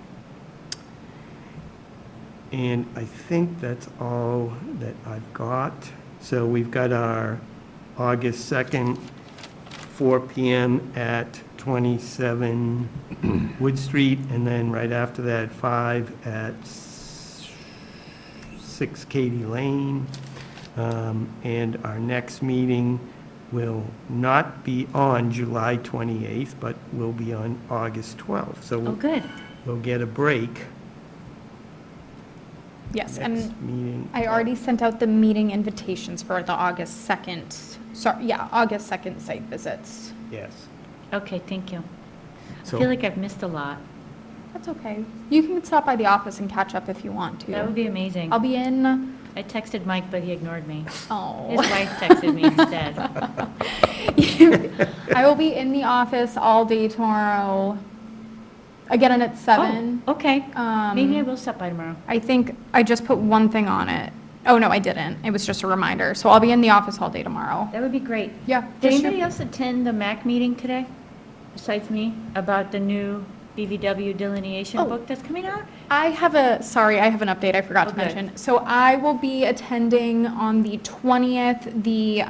And I think that's all that I've got. So we've got our August 2nd, 4 PM at 27 Wood Street, and then right after that, 5 at 6 Katy Lane. And our next meeting will not be on July 28th, but will be on August 12th. So Oh, good. we'll get a break. Yes, Next and meeting. I already sent out the meeting invitations for the August 2nd, August 2nd site visits. Yes. Okay, thank you. I So- feel like I've missed a lot. That's okay. You can stop by the office and catch up if you want to. That would be amazing. I'll be in, I texted Mike, but he ignored me. oh. His wife texted me instead. I will be in the office all day tomorrow, again at 7. Oh, okay. Maybe I Um, will stop by tomorrow. I think I just put one thing on it. Oh, no, I didn't. It was just a reminder. So I'll be in the office all day tomorrow. That would be great. Yeah. Did just- anybody else attend the MAC meeting today, besides me, about the new BVW delineation Oh. book that's coming out? I have an update I forgot to Okay. mention. So I will be attending on the 20th, the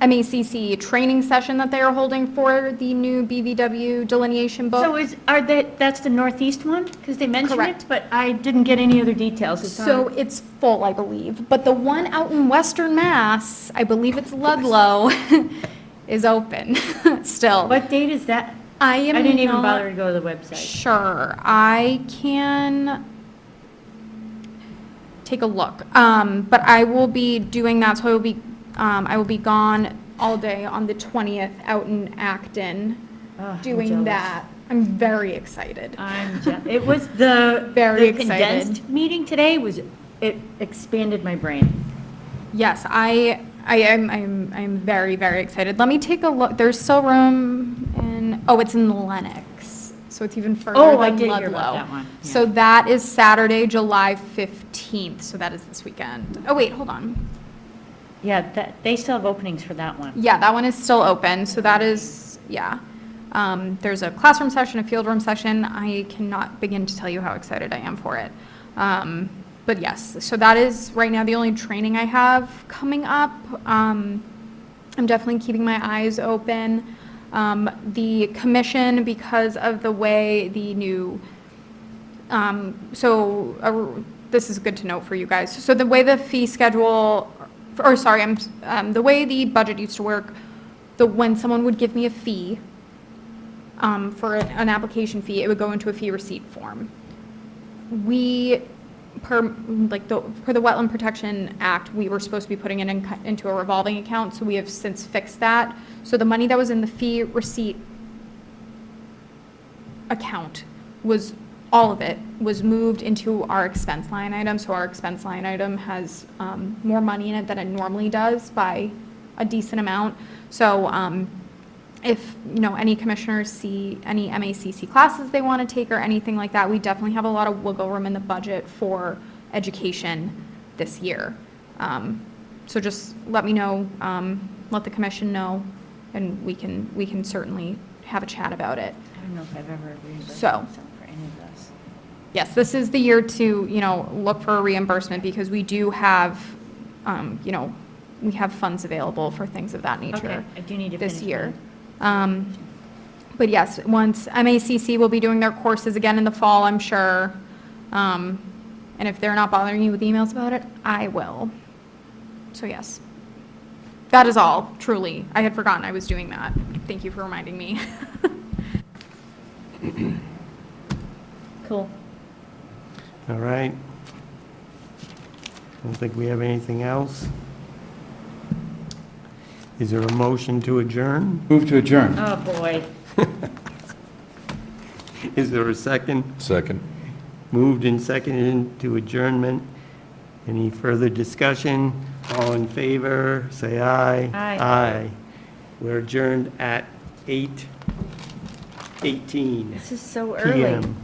MACC training session that they are holding for the new BVW delineation book. So that's the Northeast one? Because they mentioned Correct. it, but I didn't get any other details. It's So on- it's full, I believe, but the one out in Western Mass, I believe it's Ludlow, is open still. What date is that? I am I didn't even not bother to go to the website. Sure, I can take a look. But I will be doing that, so I will be gone all day on the 20th out in Acton Oh, I'm doing jealous. that. I'm very excited. It was the Very the excited. condensed meeting today it expanded my brain. Yes, I'm very, very excited. Let me take a look. There's still room it's in Lenox. So it's even further Oh, I than did Ludlow. hear about that one, yeah. So that is Saturday, July 15th. So that is this weekend. Oh, wait, hold on. Yeah, they still have openings for that one. Yeah, that one is still open. So that is, yeah. There's a classroom session, a field room session. I cannot begin to tell you how excited I am for it. But yes, so that is right now the only training I have coming up. I'm definitely keeping my eyes open. The commission, because of the way the new, this is good to note for you guys. So the way the fee schedule, the way the budget used to work, when someone would give me a fee, for an application fee, it would go into a fee receipt form. Per the Wetland Protection Act, we were supposed to be putting it into a revolving account, so we have since fixed that. So the money that was in the fee receipt account all of it was moved into our expense line item. So our expense line item has more money in it than it normally does by a decent amount. So if, any commissioners see any MACC classes they want to take or anything like that, we definitely have a lot of wiggle room in the budget for education this year. So just let me know, let the commission know, and we can certainly have a chat about it. I don't know if I've ever reimbursed So- myself for any of this. Yes, this is the year to, look for a reimbursement because we do have, we have funds available for things of that nature. Okay, I do need to This finish year. mine. But yes, once MACC will be doing their courses again in the fall, I'm sure. And if they're not bothering you with emails about it, I will. So yes. That is all, truly. I had forgotten I was doing that. Thank you for reminding me. Cool. All right. Don't think we have anything else. Is there a motion to adjourn? Move to adjourn. Oh, boy. Is there a second? Second. Moved and seconded to adjournment. Any further discussion? All in favor, say aye. Aye. Aye. We're adjourned at 8:20. 6:18 This is so early. PM.